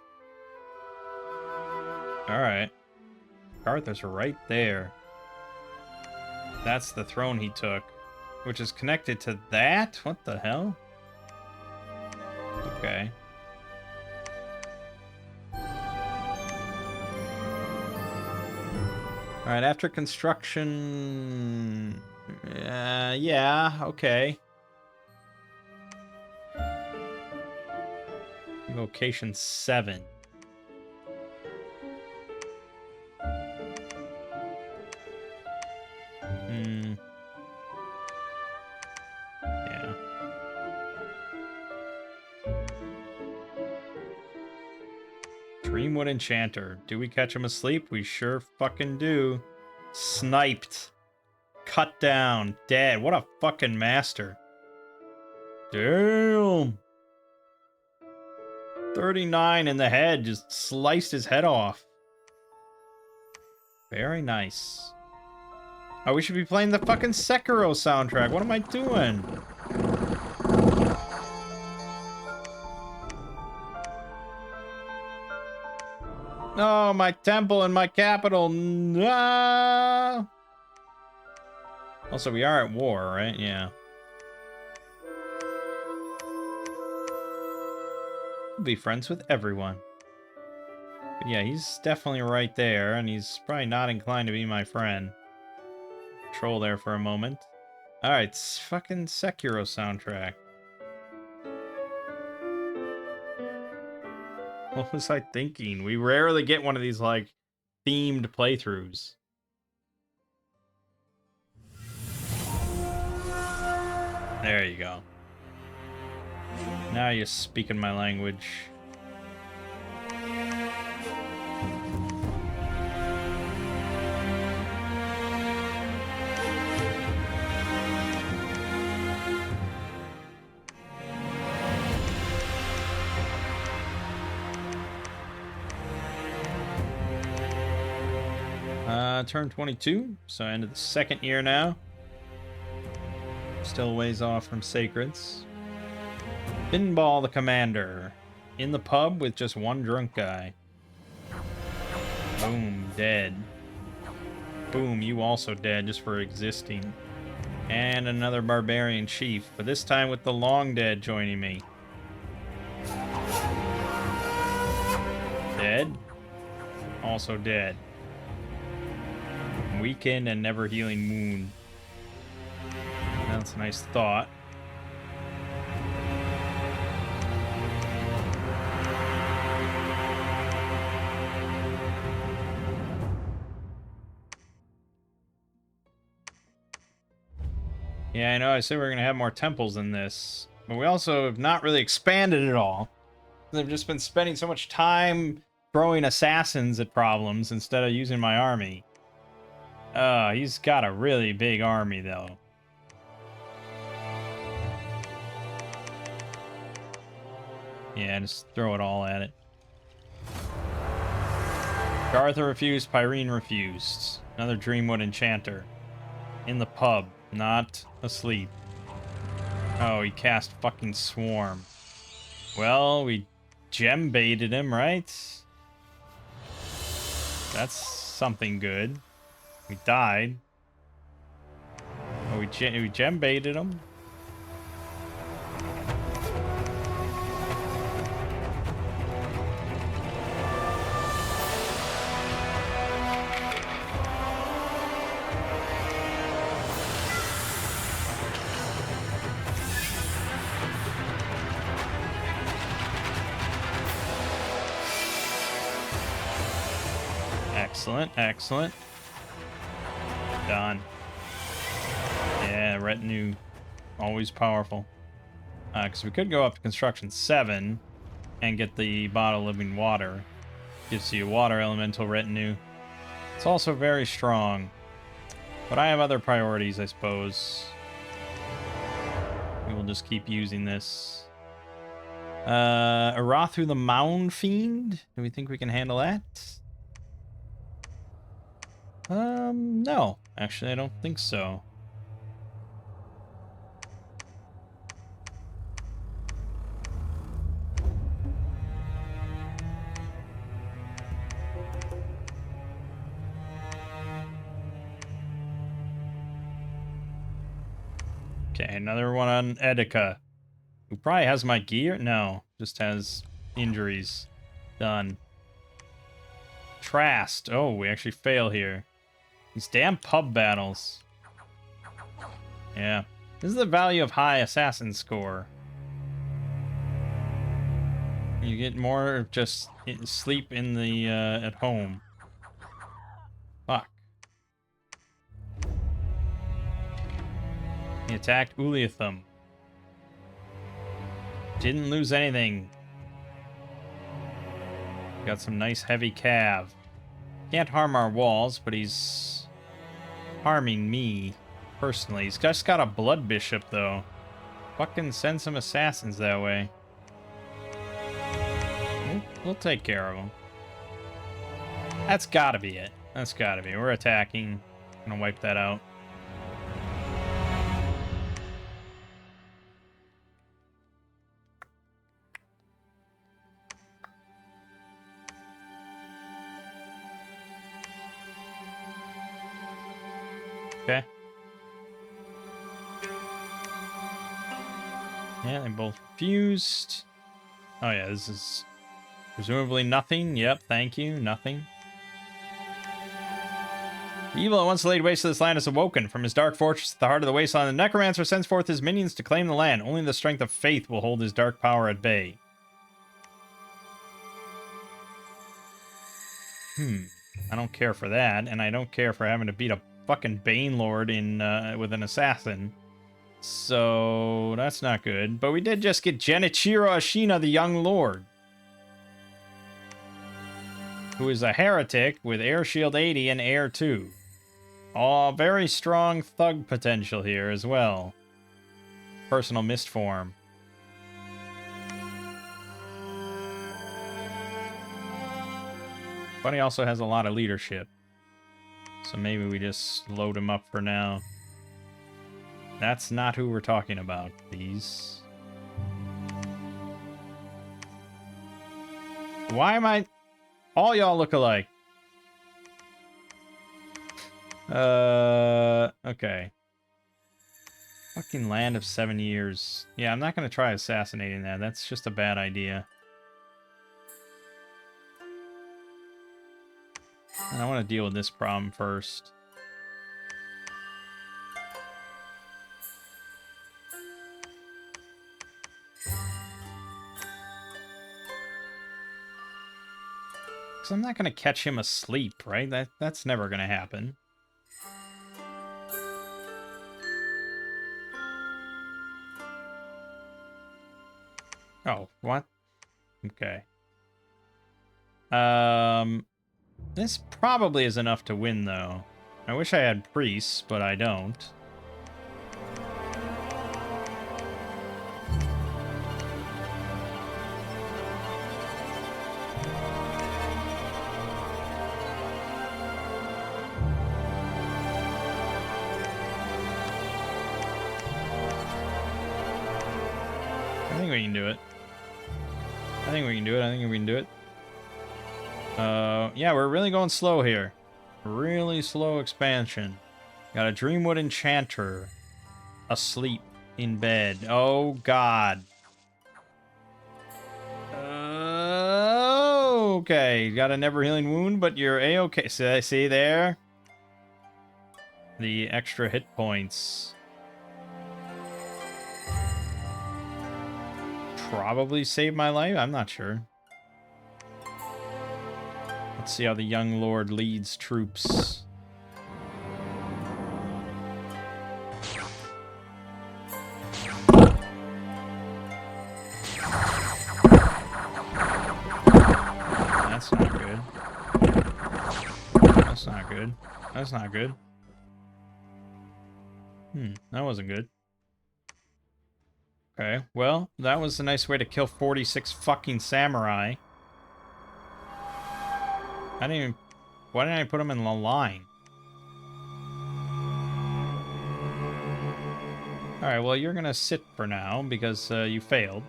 Alright. Garth is right there. That's the throne he took, which is connected to that? What the hell? Okay. Alright, after construction... yeah, okay. Location 7. Yeah. Dreamwood Enchanter. Do we catch him asleep? We sure fucking do. Sniped. Cut down. Dead. What a fucking master. Damn. 39 in the head. Just sliced his head off. Very nice. Oh, we should be playing the fucking Sekiro soundtrack. What am I doing? Oh, my temple and my capital. No. Also, we are at war, right? Yeah. We'll be friends with everyone. But yeah, he's definitely right there, and he's probably not inclined to be my friend. Troll there for a moment. Alright, fucking Sekiro soundtrack. What was I thinking? We rarely get one of these, like, themed playthroughs. There you go. Now you're speaking my language. Turn 22, so end of the second year now. Still ways off from Sacreds. Pinball the Commander. In the pub with just one drunk guy. Boom, dead. Boom, you also dead just for existing. And another Barbarian Chief, but this time with the Long Dead joining me. Dead. Also dead. Weakened and never healing wound. That's a nice thought. Yeah, I know I said we were going to have more temples in this, but we also have not really expanded at all. I've just been spending so much time throwing assassins at problems instead of using my army. He's got a really big army, though. Yeah, just throw it all at it. Gartha refused, Pyrene refused. Another Dreamwood Enchanter. In the pub, not asleep. Oh, he cast fucking Swarm. Well, we gem baited him, right? That's something good. We died. Oh, we gem baited him. Excellent, excellent. Done. Yeah, retinue. Always powerful. Because we could go up to construction 7 and get the bottle of living water. Gives you water elemental retinue. It's also very strong. But I have other priorities, I suppose. We will just keep using this. Arathu the Mound Fiend? Do we think we can handle that? No. Actually, I don't think so. Okay, another one on Edeka. Who probably has my gear? No, just has injuries. Done. Trast. Oh, we actually fail here. These damn pub battles. Yeah. This is the value of high assassin score. You get more just sleep in the, at home. Fuck. He attacked Uliathum. Didn't lose anything. Got some nice heavy cav. Can't harm our walls, but he's harming me personally. He's just got a blood bishop, though. Fucking send some assassins that way. We'll take care of them. That's gotta be it. That's gotta be. We're attacking. Gonna wipe that out. Okay. Yeah, they both refused. Oh yeah, this is presumably nothing. Yep, thank you, nothing. The evil that once laid waste to this land has awoken. From his dark fortress at the heart of the wasteland, the necromancer sends forth his minions to claim the land. Only the strength of faith will hold his dark power at bay. I don't care for that, and I don't care for having to beat a fucking Banelord in with an assassin. So that's not good. But we did just get Genichiro Ashina, the young lord, who is a heretic with Air Shield 80 and Air 2. Oh, very strong thug potential here as well. Personal mist form. But he also has a lot of leadership. So maybe we just load him up for now. That's not who we're talking about, please. Why am I... All y'all look alike. Okay. Fucking land of 7 years. Yeah, I'm not gonna try assassinating that. That's just a bad idea. And I want to deal with this problem first. Because I'm not going to catch him asleep, right? That's never going to happen. Oh, what? Okay. This probably is enough to win, though. I wish I had priests, but I don't. I think we can do it. I think we can do it. I think we can do it. Yeah, we're really going slow here. Really slow expansion. Got a Dreamwood Enchanter asleep in bed. Oh, God. Okay. Got a Never Healing Wound, but you're A-okay. See there? The extra hit points. Probably saved my life. I'm not sure. Let's see how the young lord leads troops. That's not good. That's not good. That's not good. That wasn't good. Okay, well, that was a nice way to kill 46 fucking samurai. I didn't even... Why didn't I put them in the line? Alright, well, you're gonna sit for now, because you failed.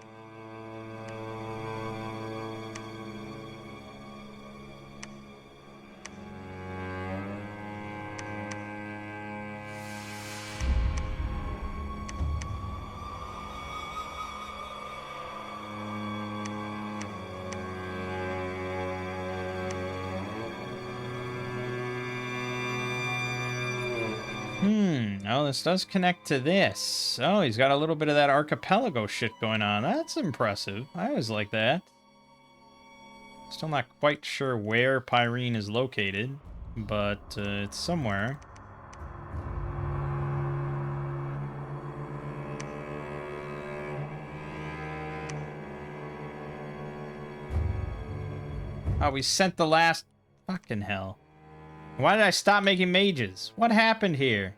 Oh, this does connect to this. Oh, he's got a little bit of that archipelago shit going on. That's impressive. I always like that. Still not quite sure where Pyrene is located, but it's somewhere. Oh, we sent the last... Fucking hell. Why did I stop making mages? What happened here?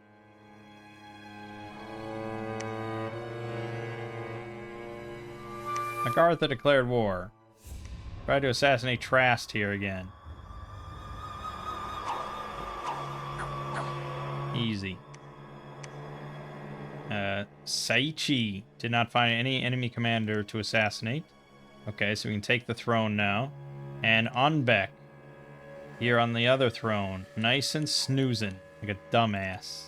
Agartha declared war. Tried to assassinate Trask here again. Easy. Saichi did not find any enemy commander to assassinate. Okay, so we can take the throne now. And Unbeck. Here on the other throne. Nice and snoozing. Like a dumbass.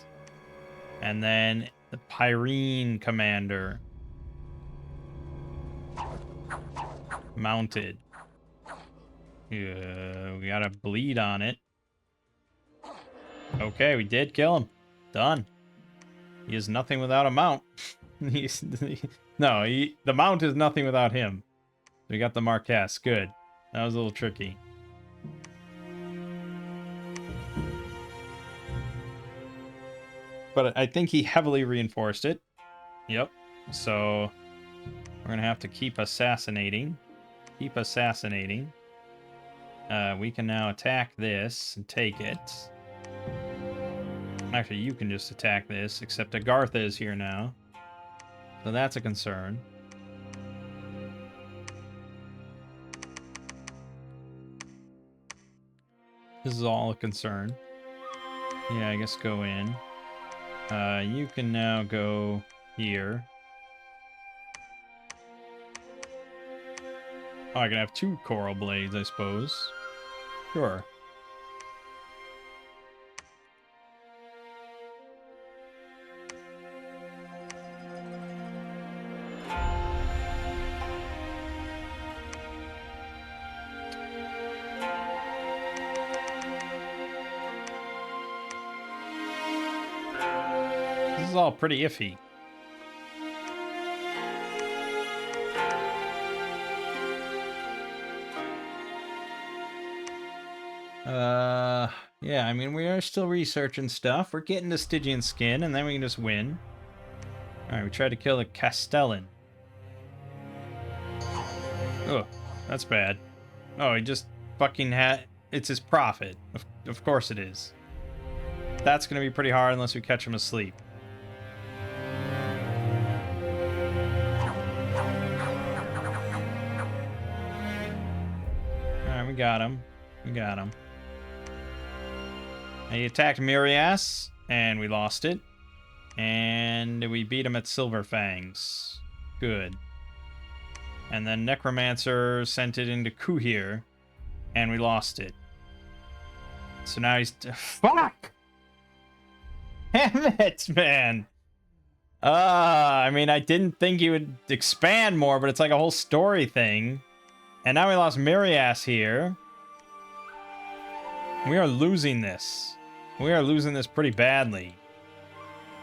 And then the Pyrene commander. Mounted. We got a bleed on it. Okay, we did kill him. Done. He is nothing without a mount. The mount is nothing without him. We got the Marquess. Good. That was a little tricky. But I think he heavily reinforced it. Yep. So we're going to have to keep assassinating. Keep assassinating. We can now attack this and take it. Actually, you can just attack this, except Agartha is here now. So that's a concern. This is all a concern. Yeah, I guess go in. You can now go here. Oh, I can have 2 coral blades, I suppose. Sure. is all pretty iffy. Yeah, I mean, we are still researching stuff. We're getting the Stygian skin, and then we can just win. Alright, we tried to kill the Castellan. Oh, that's bad. Oh, he just fucking had... It's his prophet. Of course it is. That's gonna be pretty hard unless we catch him asleep. Alright, we got him. We got him. And he attacked Mirias, and we lost it. And we beat him at Silver Fangs. Good. And then Necromancer sent it into Kuhir, and we lost it. So now he's... Fuck! Damn it, man! I mean, I didn't think he would expand more, but it's like a whole story thing. And now we lost Mirias here. We are losing this. We are losing this pretty badly.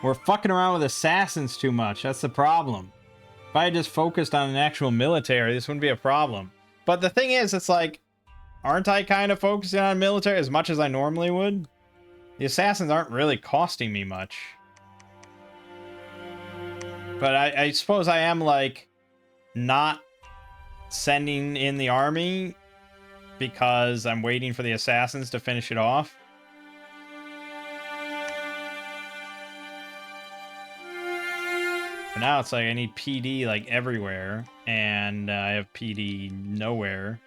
We're fucking around with assassins too much. That's the problem. If I had just focused on an actual military, this wouldn't be a problem. But the thing is, it's like, aren't I kind of focusing on military as much as I normally would? The assassins aren't really costing me much. But I suppose I am, like, not sending in the army because I'm waiting for the assassins to finish it off. But now it's like I need PD like everywhere, and I have PD nowhere.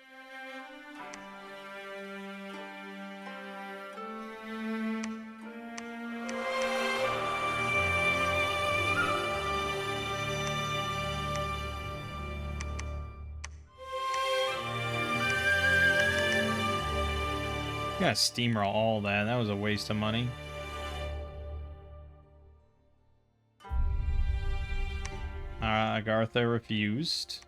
I gotta steamroll all that. That was a waste of money. Agartha refused.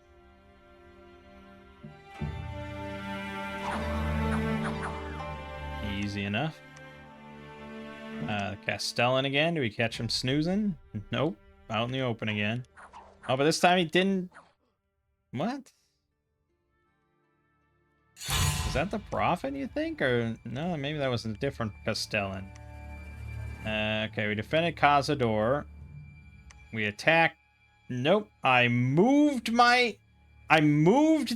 Easy enough. Castellan again. Do we catch him snoozing? Nope. Out in the open again. Oh, but this time he didn't... What? Is that the Prophet, you think? Or no, maybe that was a different Castellan. Okay, we defended Cazador. We attacked... Nope. I moved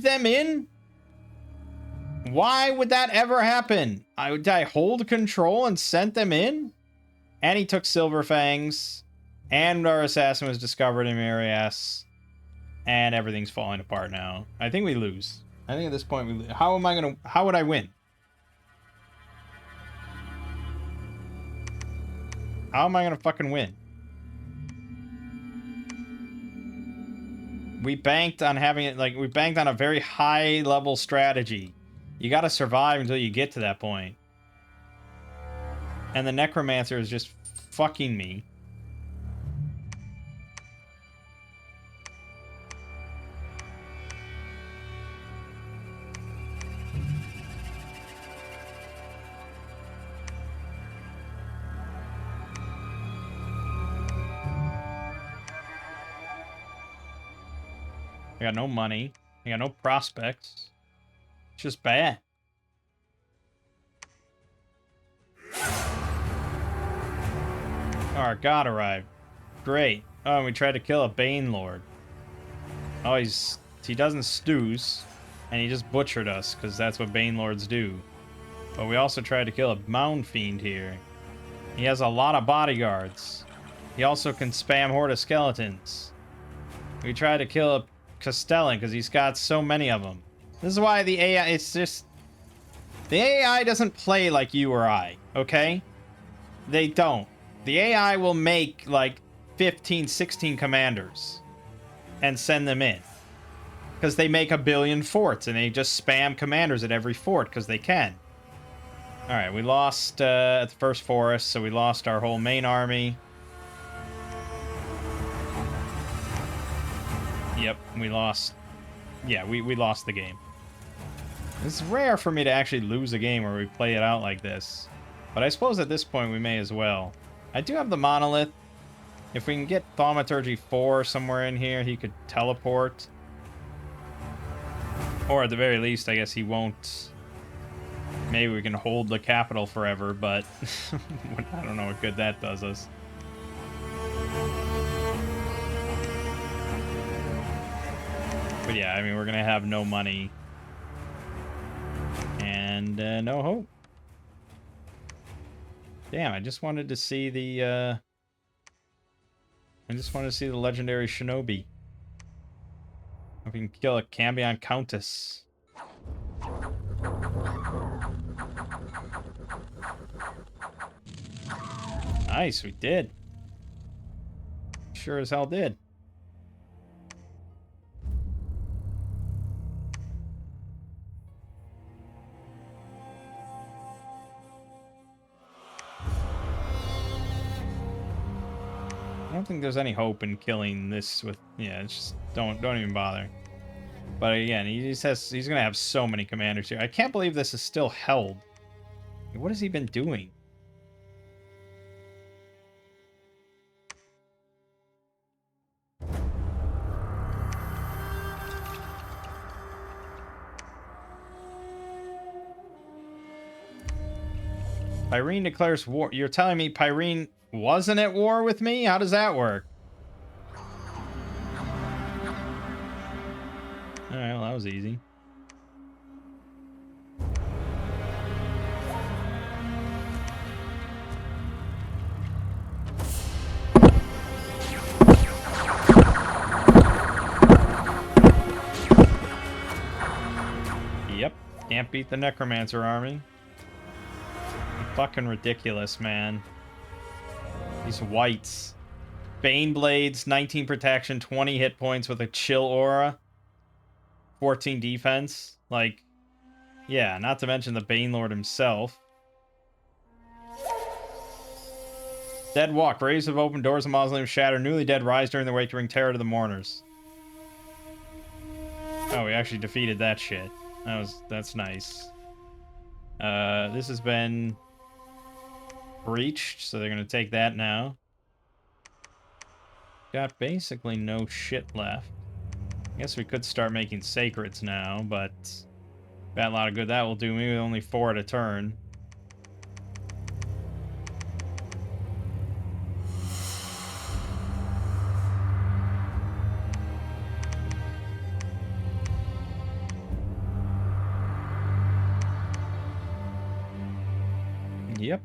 them in? Why would that ever happen? Did I hold control and sent them in? And he took Silver Fangs. And our assassin was discovered in Marias. And everything's falling apart now. I think we lose. I think at this point we lose. How would I win? How am I gonna fucking win? We banked on having it, like, we banked on a very high level strategy. You gotta survive until you get to that point. And the Necromancer is just fucking me. I got no money. I got no prospects. It's just bad. Our god arrived. Great. Oh, and we tried to kill a Bane Lord. Oh, he doesn't stews, and he just butchered us, because that's what Bane Lords do. But we also tried to kill a Mound Fiend here. He has a lot of bodyguards. He also can spam Horde of Skeletons. We tried to kill a Castellan because he's got so many of them. This is why the AI, it's just... The AI doesn't play like you or I, okay? They don't. The AI will make, like, 15, 16 commanders and send them in. Because they make a billion forts, and they just spam commanders at every fort because they can. Alright, we lost at the first forest, so we lost our whole main army. Yep, we lost. Yeah, we lost the game. It's rare for me to actually lose a game where we play it out like this. But I suppose at this point we may as well. I do have the monolith. If we can get Thaumaturgy 4 somewhere in here, he could teleport. Or at the very least, I guess he won't. Maybe we can hold the capital forever, but I don't know what good that does us. But yeah, I mean, we're going to have no money. And no hope. Damn, I just wanted to see the... I just wanted to see the legendary shinobi. If we can kill a Cambion Countess. Nice, we did. Sure as hell did. I don't think there's any hope in killing this with... Yeah, it's just... Don't even bother. But again, he's gonna have so many commanders here. I can't believe this is still held. What has he been doing? Pyrene declares war. You're telling me Pyrene wasn't at war with me? How does that work? Alright, well, that was easy. Yep, can't beat the Necromancer army. Fucking ridiculous, man. These whites. Bane Blades, 19 protection, 20 hit points with a chill aura. 14 defense. Like, yeah, not to mention the Bane Lord himself. Dead walk. Rays have opened, doors of mausoleum shatter. Newly dead rise during the wake to bring terror to the mourners. Oh, we actually defeated that shit. That's nice. This has been breached, so they're gonna take that now. Got basically no shit left. I guess we could start making sacreds now, but bet a lot of good that will do me with only 4 at a turn. Yep.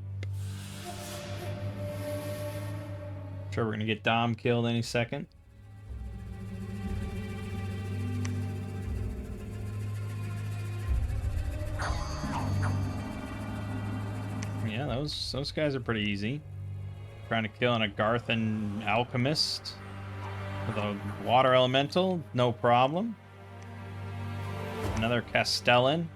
Sure, we're gonna get Dom killed any second. Yeah, those guys are pretty easy. Trying to kill an Agarthan alchemist with a water elemental, no problem. Another Castellan.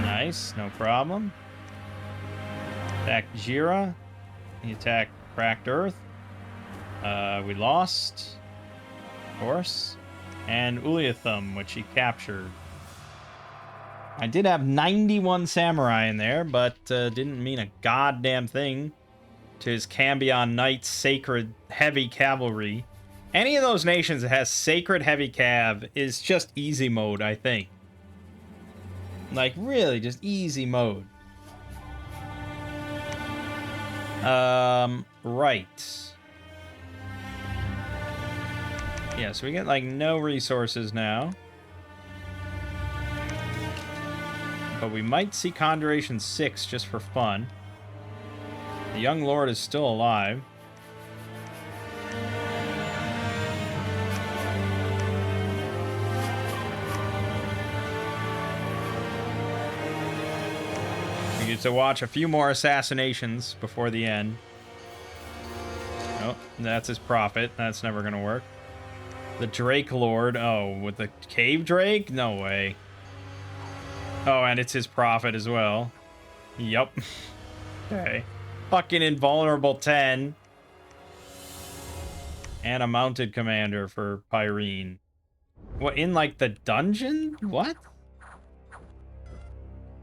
Nice, no problem. Attack Jira. He attacked Cracked Earth. We lost, of course. And Uliathum, which he captured. I did have 91 samurai in there, but didn't mean a goddamn thing to his Cambion Knights Sacred Heavy Cavalry. Any of those nations that has Sacred Heavy Cav is just easy mode, I think. Like, really, just easy mode. Right. Yeah, so we get, like, no resources now. But we might see Conjuration 6 just for fun. The young lord is still alive. We get to watch a few more assassinations before the end. Oh, that's his prophet. That's never gonna work. The Drake Lord. Oh, with the Cave Drake? No way. Oh, and it's his prophet as well. Yup. Okay. Fucking invulnerable 10. And a mounted commander for Pyrene. What, in like the dungeon? What?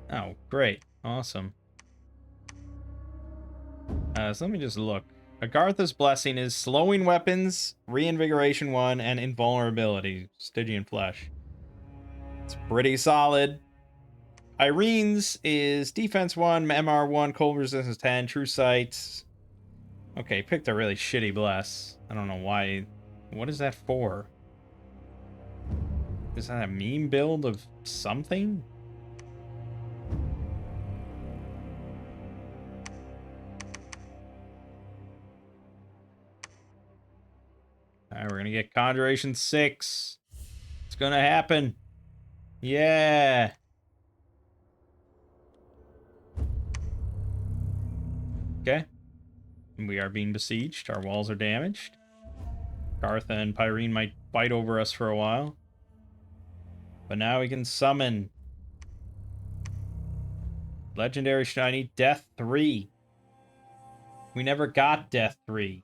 Oh, great. Awesome. So let me just look. Agartha's Blessing is slowing weapons, reinvigoration 1, and invulnerability. Stygian Flesh. It's pretty solid. Irene's is defense 1, MR 1, cold resistance 10, true sight. Okay, picked a really shitty bless. I don't know why. What is that for? Is that a meme build of something? Alright, we're gonna get Conjuration 6. It's gonna happen. Yeah. Okay. We are being besieged. Our walls are damaged. Gartha and Pyrene might fight over us for a while. But now we can summon Legendary Shiny Death 3. We never got Death 3.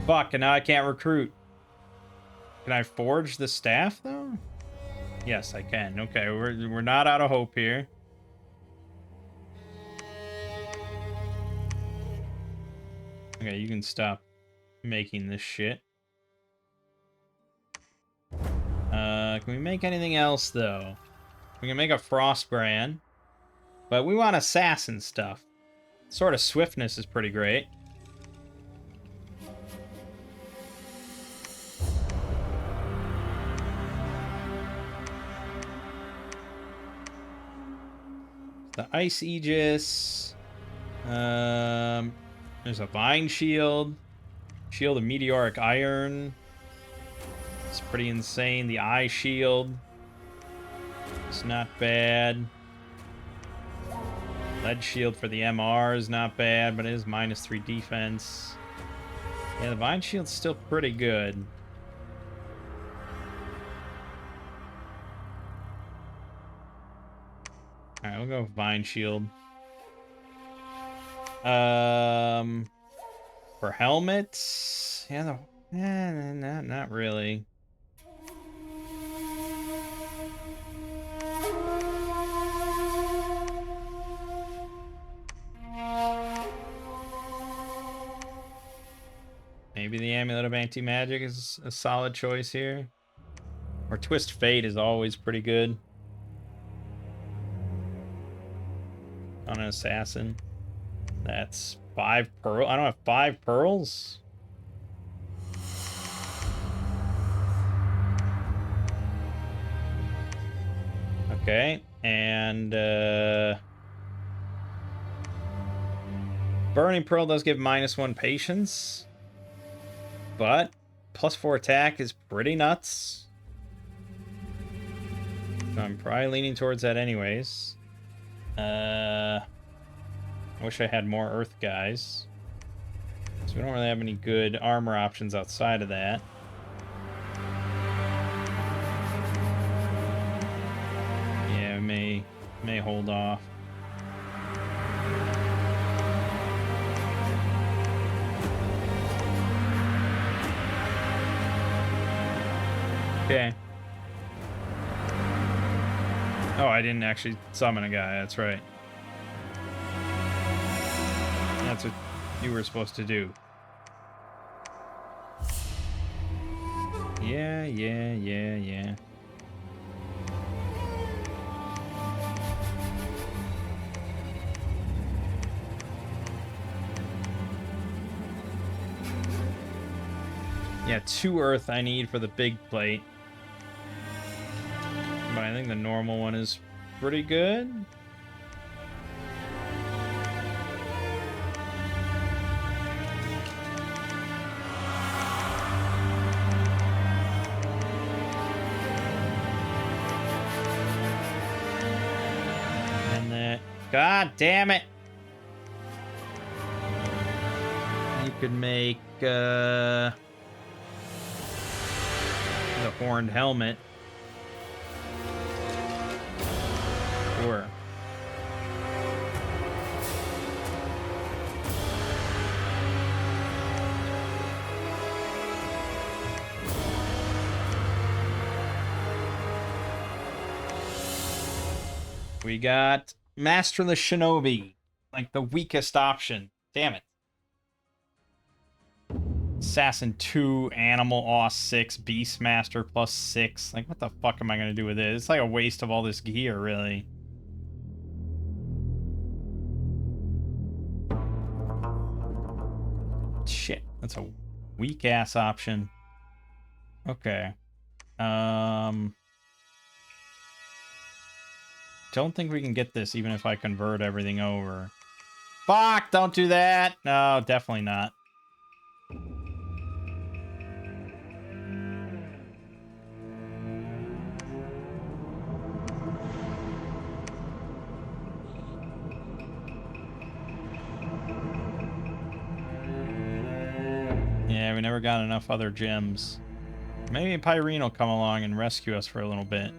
Fuck, and now I can't recruit. Can I forge the staff, though? Yes, I can. Okay, we're not out of hope here. Okay, you can stop making this shit. Can we make anything else, though? We can make a Frostbrand. But we want assassin stuff. Sort of swiftness is pretty great. The Ice Aegis. There's a Vine Shield. Shield of Meteoric Iron. It's pretty insane. The Eye Shield. It's not bad. Lead Shield for the MR is not bad, but it is -3 defense. Yeah, the Vine Shield's still pretty good. Alright, we'll go with Vine Shield. For helmets, yeah, not really. Maybe the Amulet of Anti-Magic is a solid choice here. Or Twist Fate is always pretty good on an assassin. That's 5 pearl. I don't have 5 pearls. Okay, and Burning Pearl does give -1 patience, but +4 attack is pretty nuts. So I'm probably leaning towards that anyways. I wish I had more earth guys. So we don't really have any good armor options outside of that. Yeah, may hold off. Okay. Oh, I didn't actually summon a guy, that's right. That's what you were supposed to do. Yeah. Yeah, 2 earth I need for the big plate. But I think the normal one is pretty good. God damn it. You could make the horned helmet. Sure. We got Master of the Shinobi. Like the weakest option. Damn it. Assassin 2, Animal Awe 6, Beastmaster plus 6. Like, what the fuck am I gonna do with it? It's like a waste of all this gear, really. Shit, that's a weak-ass option. Okay. Don't think we can get this even if I convert everything over. Fuck, don't do that! No, definitely not. Yeah, we never got enough other gems. Maybe Pyrene will come along and rescue us for a little bit.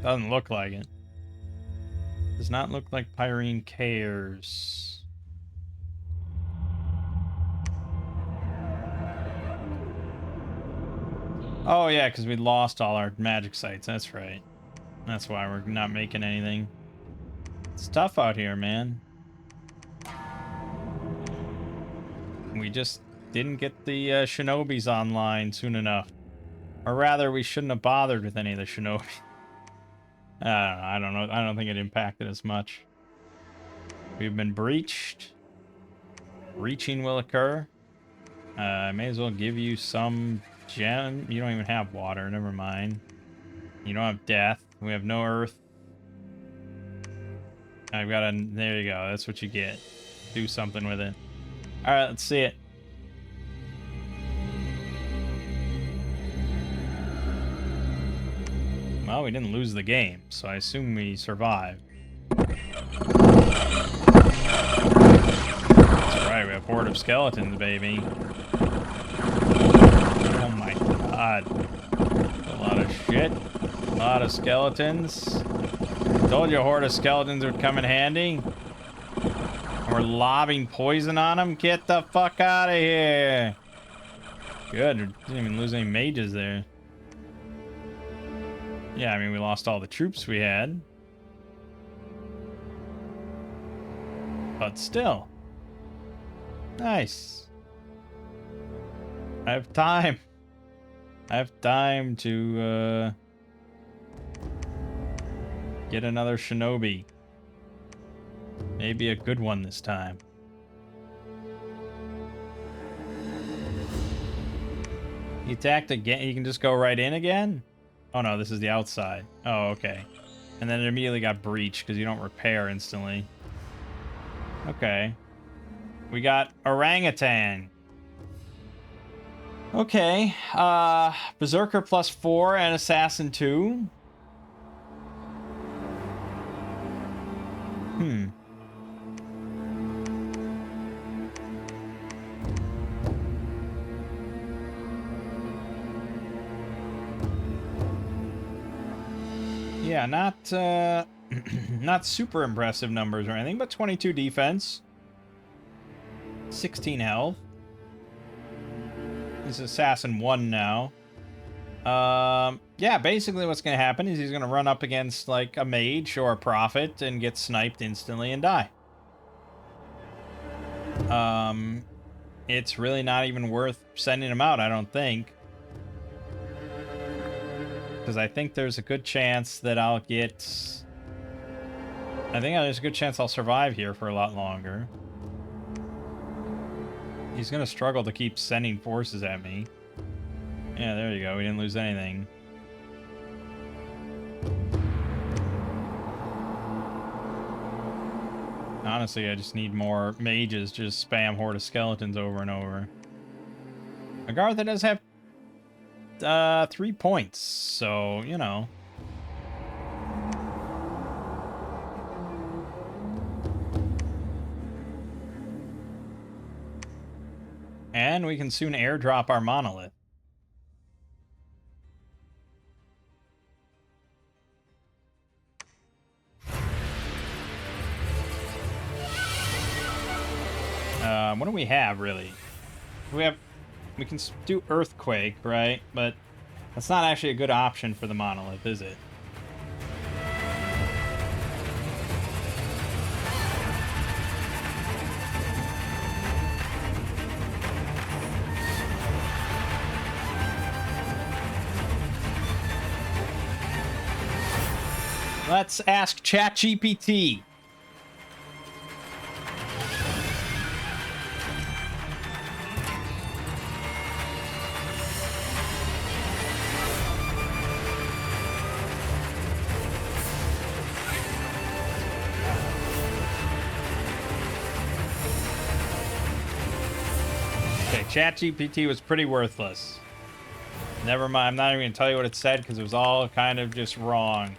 Doesn't look like it. Does not look like Pyrene cares. Oh yeah, because we lost all our magic sites. That's right. That's why we're not making anything. It's tough out here, man. We just didn't get the shinobis online soon enough. Or rather, we shouldn't have bothered with any of the shinobi. I don't know. I don't think it impacted as much. We've been breached. Breaching will occur. I may as well give you some gem. You don't even have water. Never mind. You don't have death. We have no earth. I've got a... There you go. That's what you get. Do something with it. Alright, let's see it. Well, we didn't lose the game, so I assume we survived. That's right, we have a horde of skeletons, baby. Oh my god. A lot of shit. A lot of skeletons. Told you a horde of skeletons would come in handy. We're lobbing poison on them. Get the fuck out of here. Good. Didn't even lose any mages there. Yeah, I mean, we lost all the troops we had. But still. Nice. I have time. I have time to, get another shinobi. Maybe a good one this time. You attacked again? You can just go right in again? Oh no, this is the outside. Oh, okay. And then it immediately got breached because you don't repair instantly. Okay. We got orangutan. Okay. Berserker plus 4 and Assassin 2. Yeah, not not super impressive numbers or anything, but 22 defense. 16 health. This is Assassin 1 now. Yeah, basically what's going to happen is he's going to run up against, like, a mage or a prophet and get sniped instantly and die. It's really not even worth sending him out, I don't think. Because I think there's a good chance that I'll get... I think there's a good chance I'll survive here for a lot longer. He's going to struggle to keep sending forces at me. Yeah, there you go. We didn't lose anything. Honestly, I just need more mages. Just spam horde of skeletons over and over. Agartha does have 3 points, so, you know. And we can soon airdrop our monolith. What do we have, really? We can do Earthquake, right? But that's not actually a good option for the monolith, is it? Let's ask ChatGPT. Okay, ChatGPT was pretty worthless. Never mind, I'm not even going to tell you what it said because it was all kind of just wrong.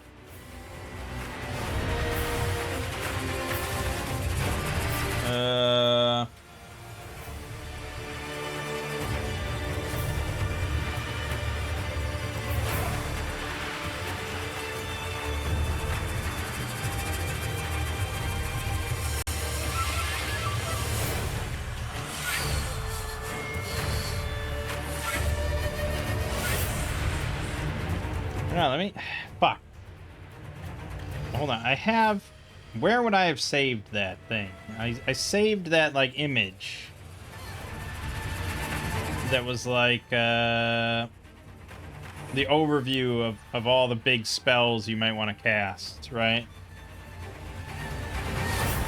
No, let me... Fuck. Hold on, I have... Where would I have saved that thing? I saved that, like, image. That was, like, the overview of all the big spells you might want to cast, right?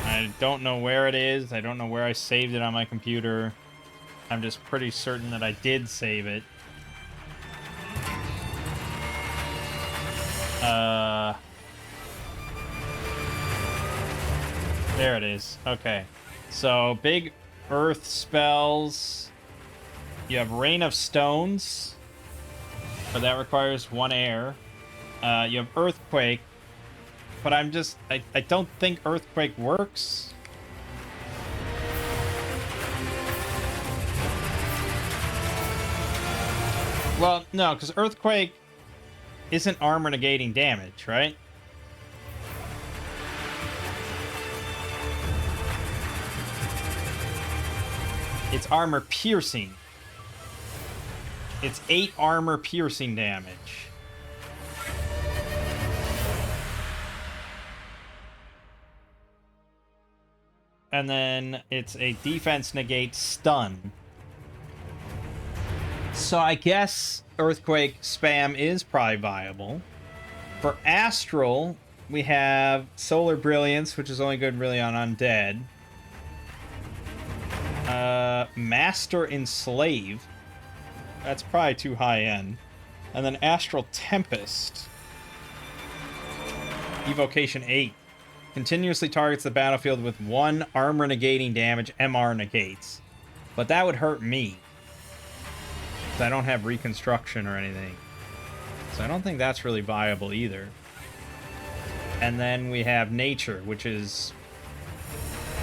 I don't know where it is. I don't know where I saved it on my computer. I'm just pretty certain that I did save it. There it is. Okay. So, big earth spells. You have Rain of Stones. But that requires 1 air. You have Earthquake. But I don't think Earthquake works. Well, no, because Earthquake isn't armor negating damage, right? It's armor piercing. It's 8 armor piercing damage. And then it's a defense negate stun. So I guess Earthquake spam is probably viable. For Astral, we have Solar Brilliance, which is only good really on Undead. Master Enslave. That's probably too high end. And then Astral Tempest. Evocation 8. Continuously targets the battlefield with 1 armor negating damage, MR negates. But that would hurt me. I don't have reconstruction or anything. So I don't think that's really viable either. And then we have nature, which is...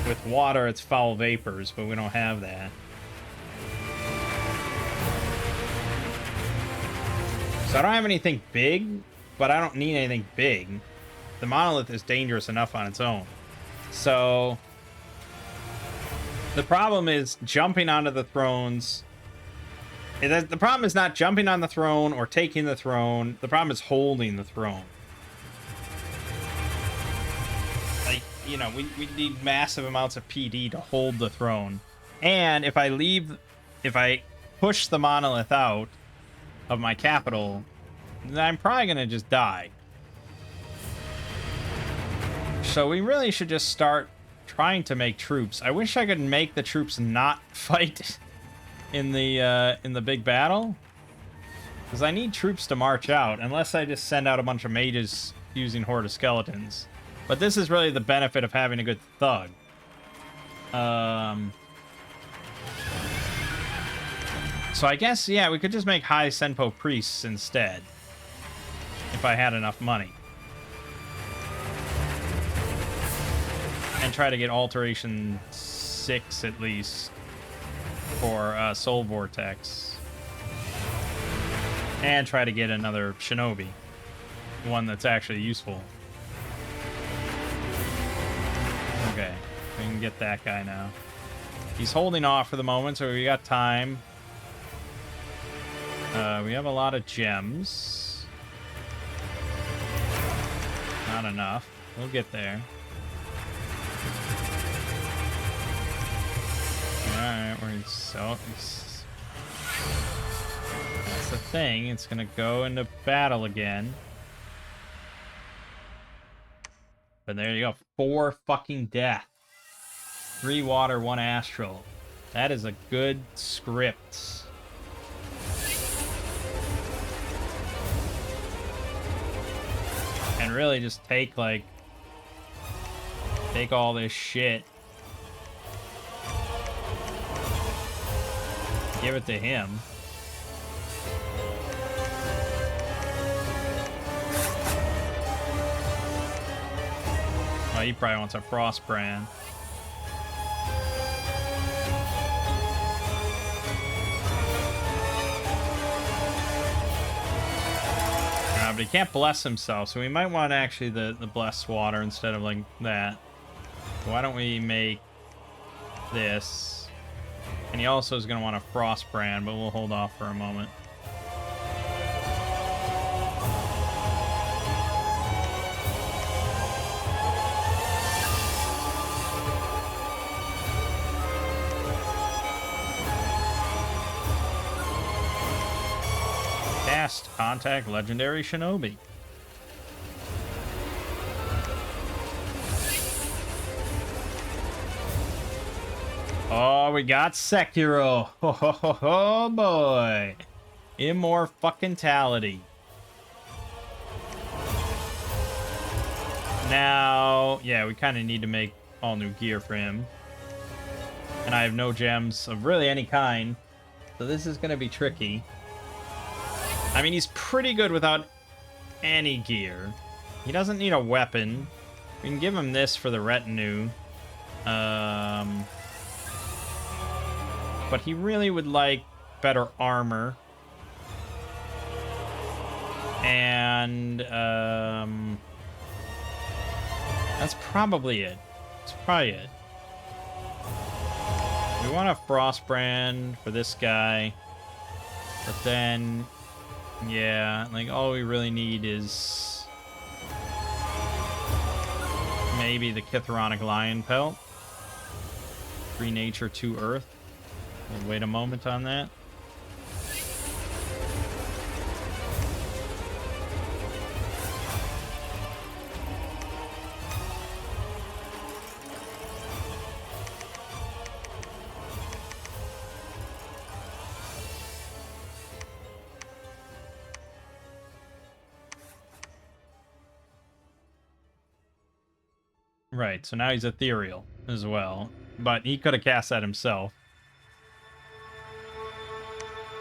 With water, it's foul vapors, but we don't have that. So I don't have anything big, but I don't need anything big. The monolith is dangerous enough on its own. So... The problem is jumping onto the thrones... The problem is not jumping on the throne or taking the throne. The problem is holding the throne. Like, you know, we need massive amounts of PD to hold the throne. And if I push the monolith out of my capital, then I'm probably going to just die. So we really should just start trying to make troops. I wish I could make the troops not fight in the big battle, because I need troops to march out, unless I just send out a bunch of mages using Horde of Skeletons. But this is really the benefit of having a good thug. So I guess, yeah, we could just make high Senpo priests instead, if I had enough money. And try to get Alteration 6 at least for Soul Vortex. And try to get another Shinobi. One that's actually useful. Okay, we can get that guy now. He's holding off for the moment, so we got time. We have a lot of gems. Not enough. We'll get there. Alright, that's the thing. It's gonna go into battle again. But there you go. 4 fucking death. 3 water, 1 astral. That is a good script. And really just take all this shit. Give it to him. Oh, he probably wants a Frostbrand. But he can't bless himself, so we might want actually the blessed water instead of like that. So why don't we make this? And he also is going to want a Frostbrand, but we'll hold off for a moment. Contact Legendary Shinobi. Oh, we got Sekiro. Oh boy. Immortality. Now, yeah, we kind of need to make all new gear for him. And I have no gems of really any kind. So this is going to be tricky. I mean, he's pretty good without any gear. He doesn't need a weapon. We can give him this for the retinue. But he really would like better armor. And that's probably it. That's probably it. We want a Frostbrand for this guy. But then... yeah, like all we really need is maybe the Kithronic Lion Pelt. 3 nature, 2 earth. We'll wait a moment on that. Right, so now he's ethereal as well. But he could have cast that himself.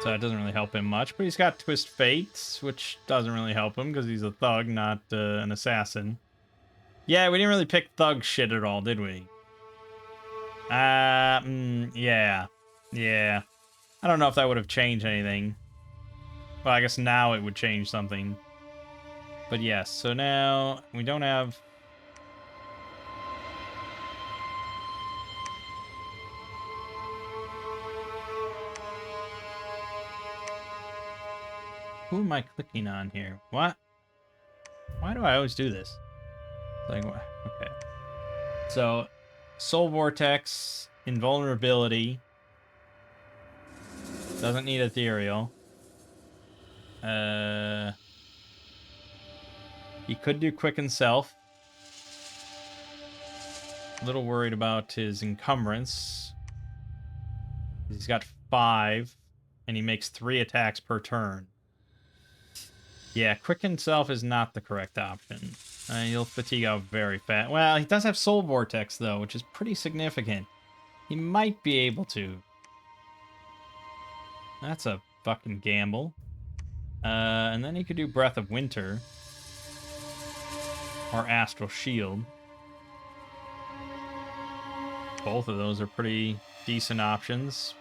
So that doesn't really help him much. But he's got Twist Fates, which doesn't really help him because he's a thug, not an assassin. Yeah, we didn't really pick thug shit at all, did we? Yeah. Yeah. I don't know if that would have changed anything. Well, I guess now it would change something. But yes, so now we don't have... who am I clicking on here? What? Why do I always do this? Like, okay. So, Soul Vortex, Invulnerability. Doesn't need Ethereal. He could do Quicken Self. A little worried about his Encumbrance. He's got 5, and he makes 3 attacks per turn. Yeah, Quicken Self is not the correct option. He'll fatigue out very fast. Well, he does have Soul Vortex, though, which is pretty significant. He might be able to. That's a fucking gamble. And then he could do Breath of Winter. Or Astral Shield. Both of those are pretty decent options.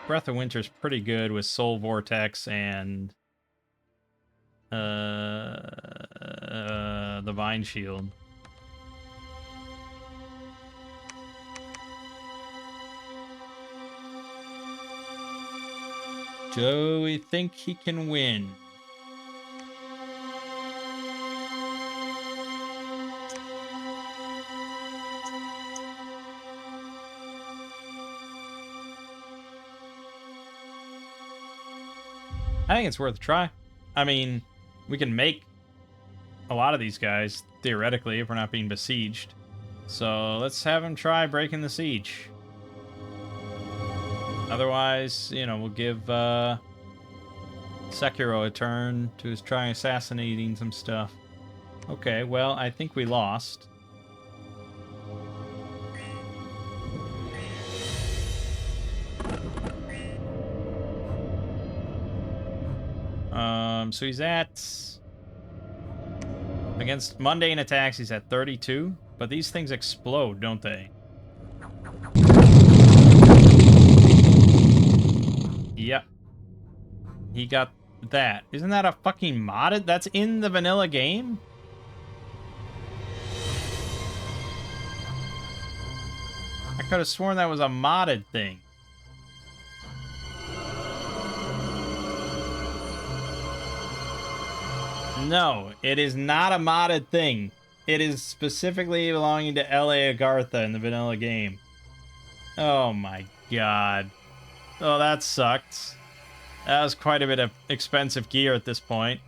Breath of Winter's pretty good with Soul Vortex and... Divine Shield. Do we think he can win? I think it's worth a try. I mean, we can make a lot of these guys, theoretically, if we're not being besieged. So let's have him try breaking the siege. Otherwise, you know, we'll give Sekiro a turn to his try assassinating some stuff. Okay, well, I think we lost. So he's at... Against mundane attacks, he's at 32. But these things explode, don't they? Yep. He got that. Isn't that a fucking modded? That's in the vanilla game? I could have sworn that was a modded thing. No, it is not a modded thing. It is specifically belonging to L.A. Agartha in the vanilla game. Oh my god. Oh, that sucked. That was quite a bit of expensive gear at this point.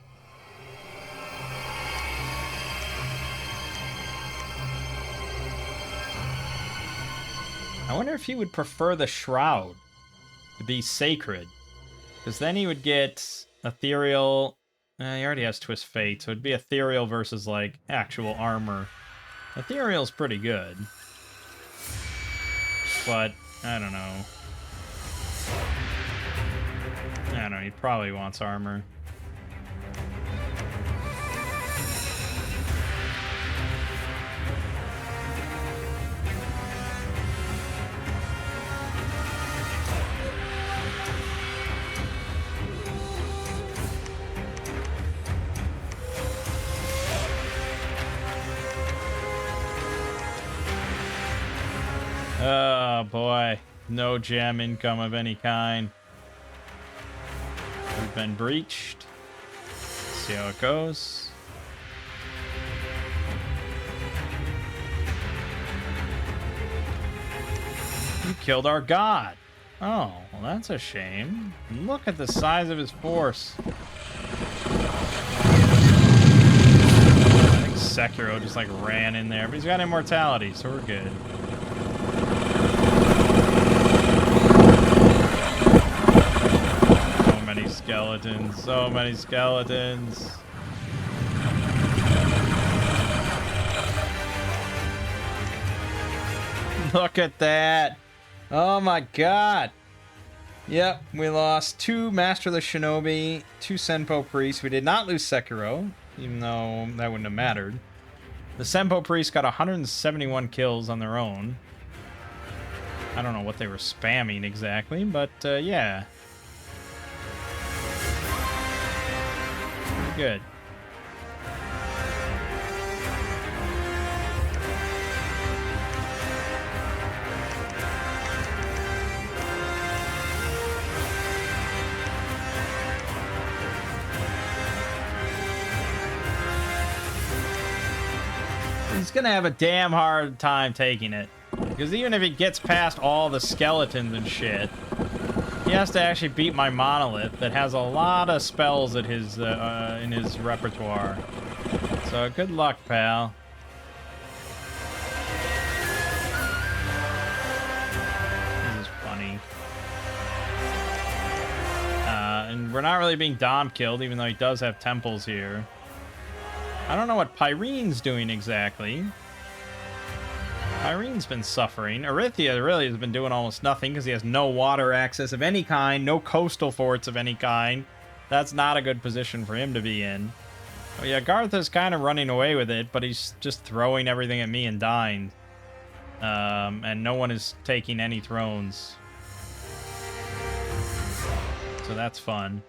I wonder if he would prefer the Shroud to be sacred. Because then he would get ethereal... he already has Twist Fate, so it'd be ethereal versus, like, actual armor. Ethereal's pretty good. But, I don't know. I don't know, he probably wants armor. Oh boy, no gem income of any kind. We've been breached. See how it goes. You killed our god. Oh, well, that's a shame. Look at the size of his force. I think Sekiro just like ran in there, but he's got immortality, so we're good. Skeletons, so many skeletons. Look at that. Oh my god. Yep, we lost 2 Master of the Shinobi, 2 Senpo Priests. We did not lose Sekiro, even though that wouldn't have mattered. The Senpo Priests got 171 kills on their own. I don't know what they were spamming exactly, but yeah. Good. He's gonna have a damn hard time taking it. Because even if he gets past all the skeletons and shit, he has to actually beat my monolith that has a lot of spells at his in his repertoire. So good luck, pal. This is funny. And we're not really being Dom killed, even though he does have temples here. I don't know what Pyrene's doing exactly. Pyrene's been suffering. Erythia really has been doing almost nothing because he has no water access of any kind, no coastal forts of any kind. That's not a good position for him to be in. Oh yeah, Gartha's kind of running away with it, but he's just throwing everything at me and dying. And no one is taking any thrones. So that's fun.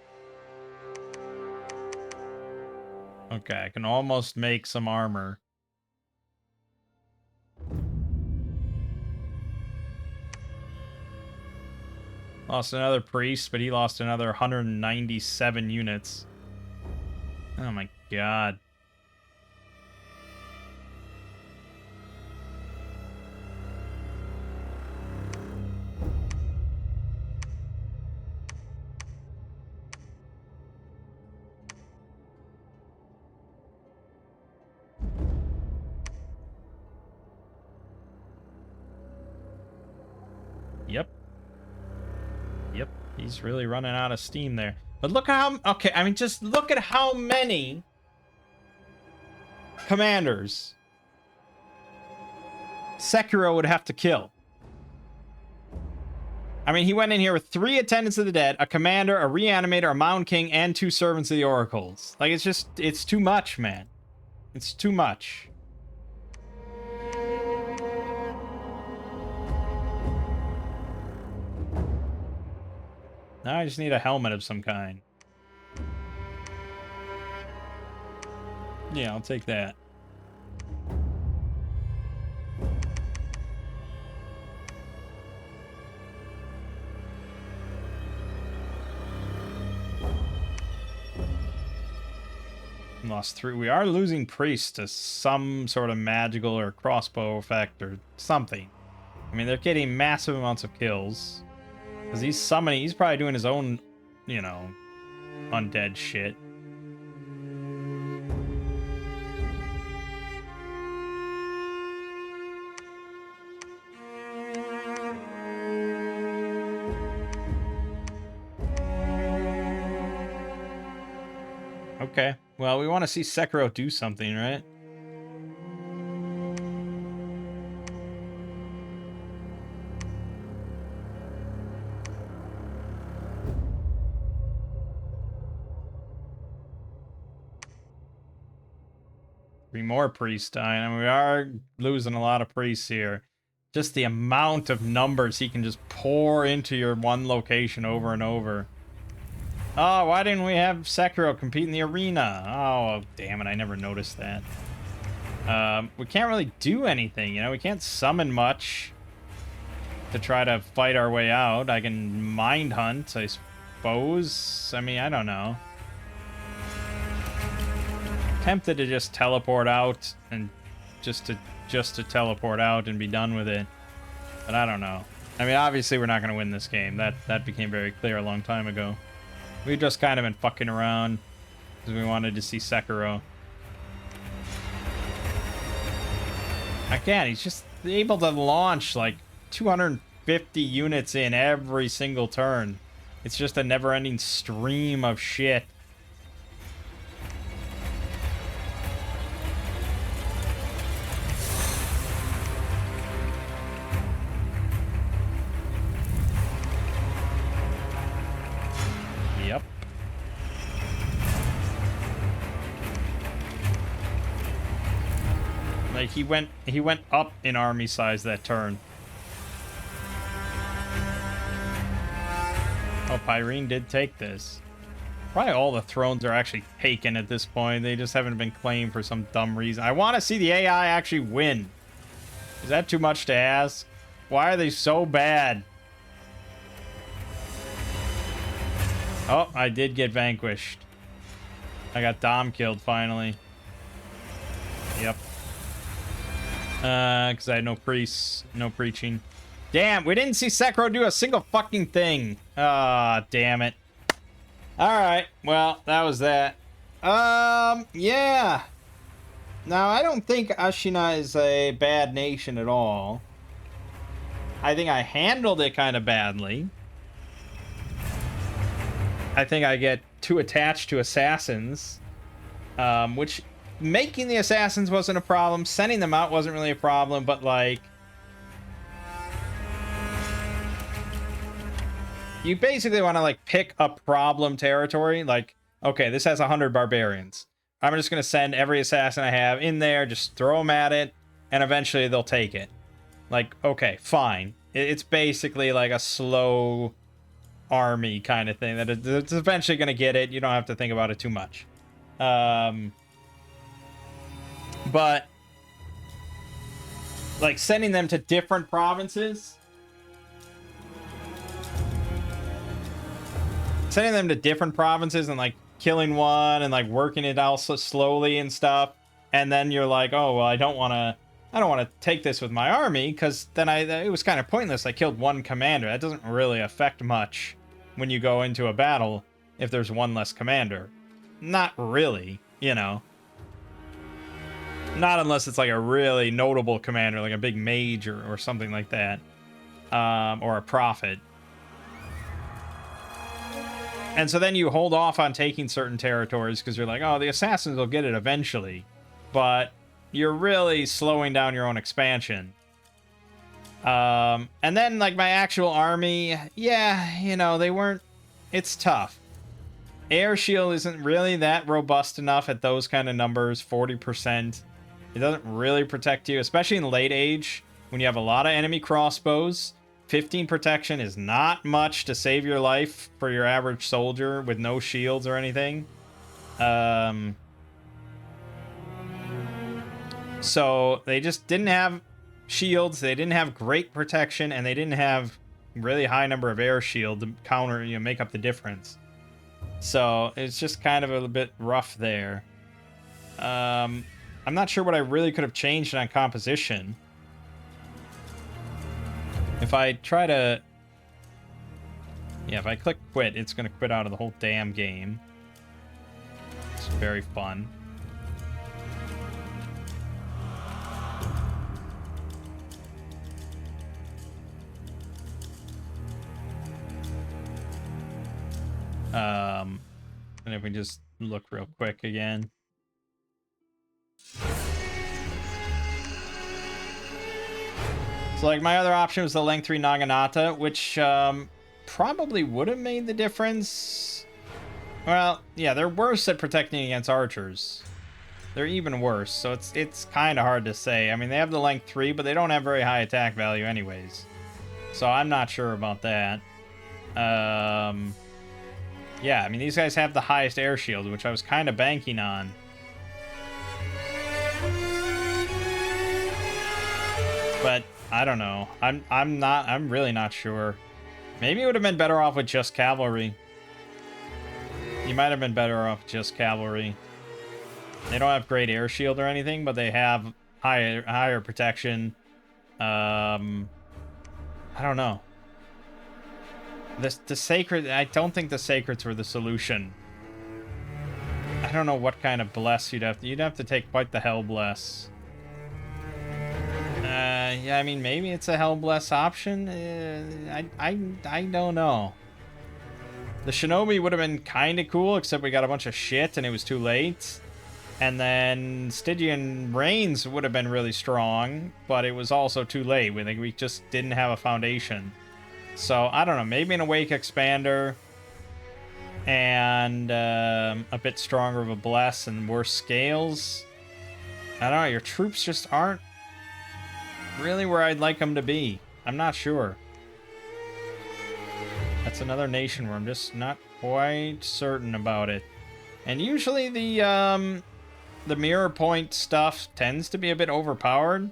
Okay, I can almost make some armor. Lost another priest, but he lost another 197 units. Oh my god. Yep. Yep, he's really running out of steam there. But look how... Okay, I mean, just look at how many commanders Sekiro would have to kill. I mean, he went in here with 3 attendants of the dead, a commander, a reanimator, a mound king, and 2 servants of the oracles. Like, it's just... It's too much, man. It's too much. Now I just need a helmet of some kind. Yeah, I'll take that. Lost 3. We are losing priests to some sort of magical or crossbow effect or something. I mean, they're getting massive amounts of kills. Because he's summoning, he's probably doing his own, you know, undead shit. Okay, well, we want to see Sekiro do something, right? More priests dying. I mean, we are losing a lot of priests here. Just the amount of numbers he can just pour into your one location over and over. Oh, why didn't we have Sekiro compete in the arena? Oh, damn it, I never noticed that. We can't really do anything, you know? We can't summon much to try to fight our way out. I can mind hunt, I suppose. I mean, I don't know. Tempted to just teleport out and just to teleport out and be done with it, but I don't know. I mean, obviously we're not going to win this game. That became very clear a long time ago. We've just kind of been fucking around because we wanted to see Sekiro. Again, he's just able to launch like 250 units in every single turn. It's just a never-ending stream of shit. Like, he went up in army size that turn. Oh, Pyrene did take this. Probably all the thrones are actually taken at this point. They just haven't been claimed for some dumb reason. I want to see the AI actually win. Is that too much to ask? Why are they so bad? Oh, I did get vanquished. I got Dom killed finally. Yep. Because I had no priests, no preaching. Damn, we didn't see Sekiro do a single fucking thing. Ah, damn it. Alright, well, that was that. Yeah. Now, I don't think Ashina is a bad nation at all. I think I handled it kind of badly. I think I get too attached to assassins, which... Making the assassins wasn't a problem. Sending them out wasn't really a problem, but like... You basically want to like pick a problem territory. Like, okay, this has 100 barbarians. I'm just going to send every assassin I have in there, just throw them at it, and eventually they'll take it. Like, okay, fine. It's basically like a slow army kind of thing. That it's eventually going to get it. You don't have to think about it too much. But, like, sending them to different provinces sending them to different provinces and like killing one and like working it out so slowly and stuff. And then you're like, oh, well, I don't want to take this with my army, because then it was kind of pointless. I killed one commander. That doesn't really affect much when you go into a battle if there's one less commander. Not really, you know. Not unless it's like a really notable commander, like a big mage or something like that. Or a prophet. And so then you hold off on taking certain territories because you're like, oh, the assassins will get it eventually. But you're really slowing down your own expansion. And then, like, my actual army, yeah, you know, they weren't... It's tough. Air shield isn't really that robust enough at those kind of numbers, 40%. It doesn't really protect you, especially in late age, when you have a lot of enemy crossbows. 15 protection is not much to save your life for your average soldier with no shields or anything. So they just didn't have shields, they didn't have great protection, and they didn't have really high number of air shield to counter, you know, make up the difference. So it's just kind of a bit rough there. I'm not sure what I really could have changed on composition. If I try to... Yeah, if I click quit, it's going to quit out of the whole damn game. It's very fun. And if we just look real quick again. So, like, my other option was the length 3 Naginata, which probably would have made the difference. Well, yeah, they're worse at protecting against archers. They're even worse, so it's kind of hard to say. I mean, they have the length 3, but they don't have very high attack value anyways. So I'm not sure about that. Yeah, I mean, these guys have the highest air shield, which I was kind of banking on. But I don't know. I'm really not sure. Maybe it would have been better off with just cavalry. You might have been better off with just cavalry. They don't have great air shield or anything, but they have higher protection. I don't know. The sacred, I don't think the sacreds were the solution. I don't know what kind of bless you'd have to take quite the hell bless. Yeah, I mean, maybe it's a hell bless option. I don't know. The shinobi would have been kind of cool, except we got a bunch of shit and it was too late. And then Stygian Reigns would have been really strong, but it was also too late. We just didn't have a foundation. So, I don't know, maybe an Awake Expander and a bit stronger of a Bless and worse scales. I don't know, your troops just aren't really where I'd like them to be. I'm not sure. That's another nation where I'm just not quite certain about it. And usually the mirror point stuff tends to be a bit overpowered.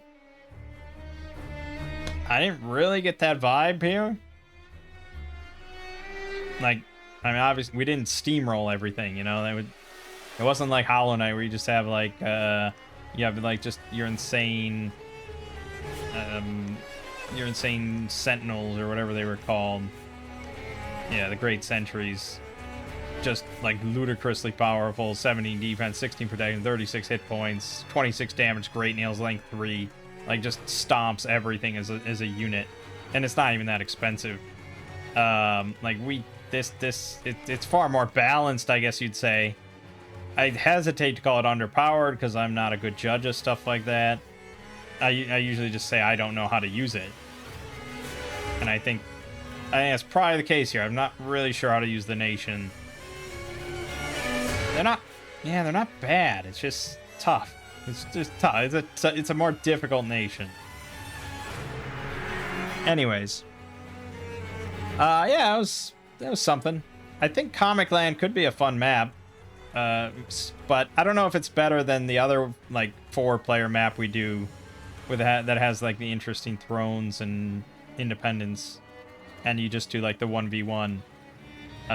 I didn't really get that vibe here. Like, I mean, obviously, we didn't steamroll everything, you know? It wasn't like Hollow Knight where you just have, like, you have, like, just your insane sentinels or whatever they were called. Yeah, the Great Sentries. Just, like, ludicrously powerful. 17 defense, 16 protection, 36 hit points, 26 damage, Great Nails, length 3. Like, just stomps everything as a unit. And it's not even that expensive. Like, it's far more balanced, I guess you'd say. I hesitate to call it underpowered because I'm not a good judge of stuff like that. I usually just say I don't know how to use it. And I think that's probably the case here. I'm not really sure how to use the nation. They're not bad. It's just tough. It's just tough. It's a more difficult nation. Anyways. Yeah, that was something. I think Comic Land could be a fun map. But I don't know if it's better than the other, like, 4-player map we do with that has, like, the interesting thrones and independence. And you just do, like, the 1v1.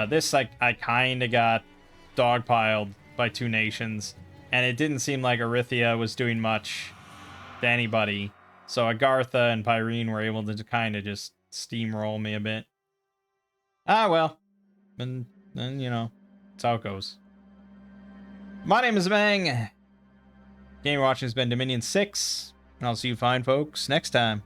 This, I kind of got dogpiled by 2 nations, and it didn't seem like Erythia was doing much to anybody. So Agartha and Pyrene were able to kind of just steamroll me a bit. Ah, well. And then, you know, that's how it goes. My name is Mangg. Game watching has been Dominion 6, and I'll see you fine folks next time.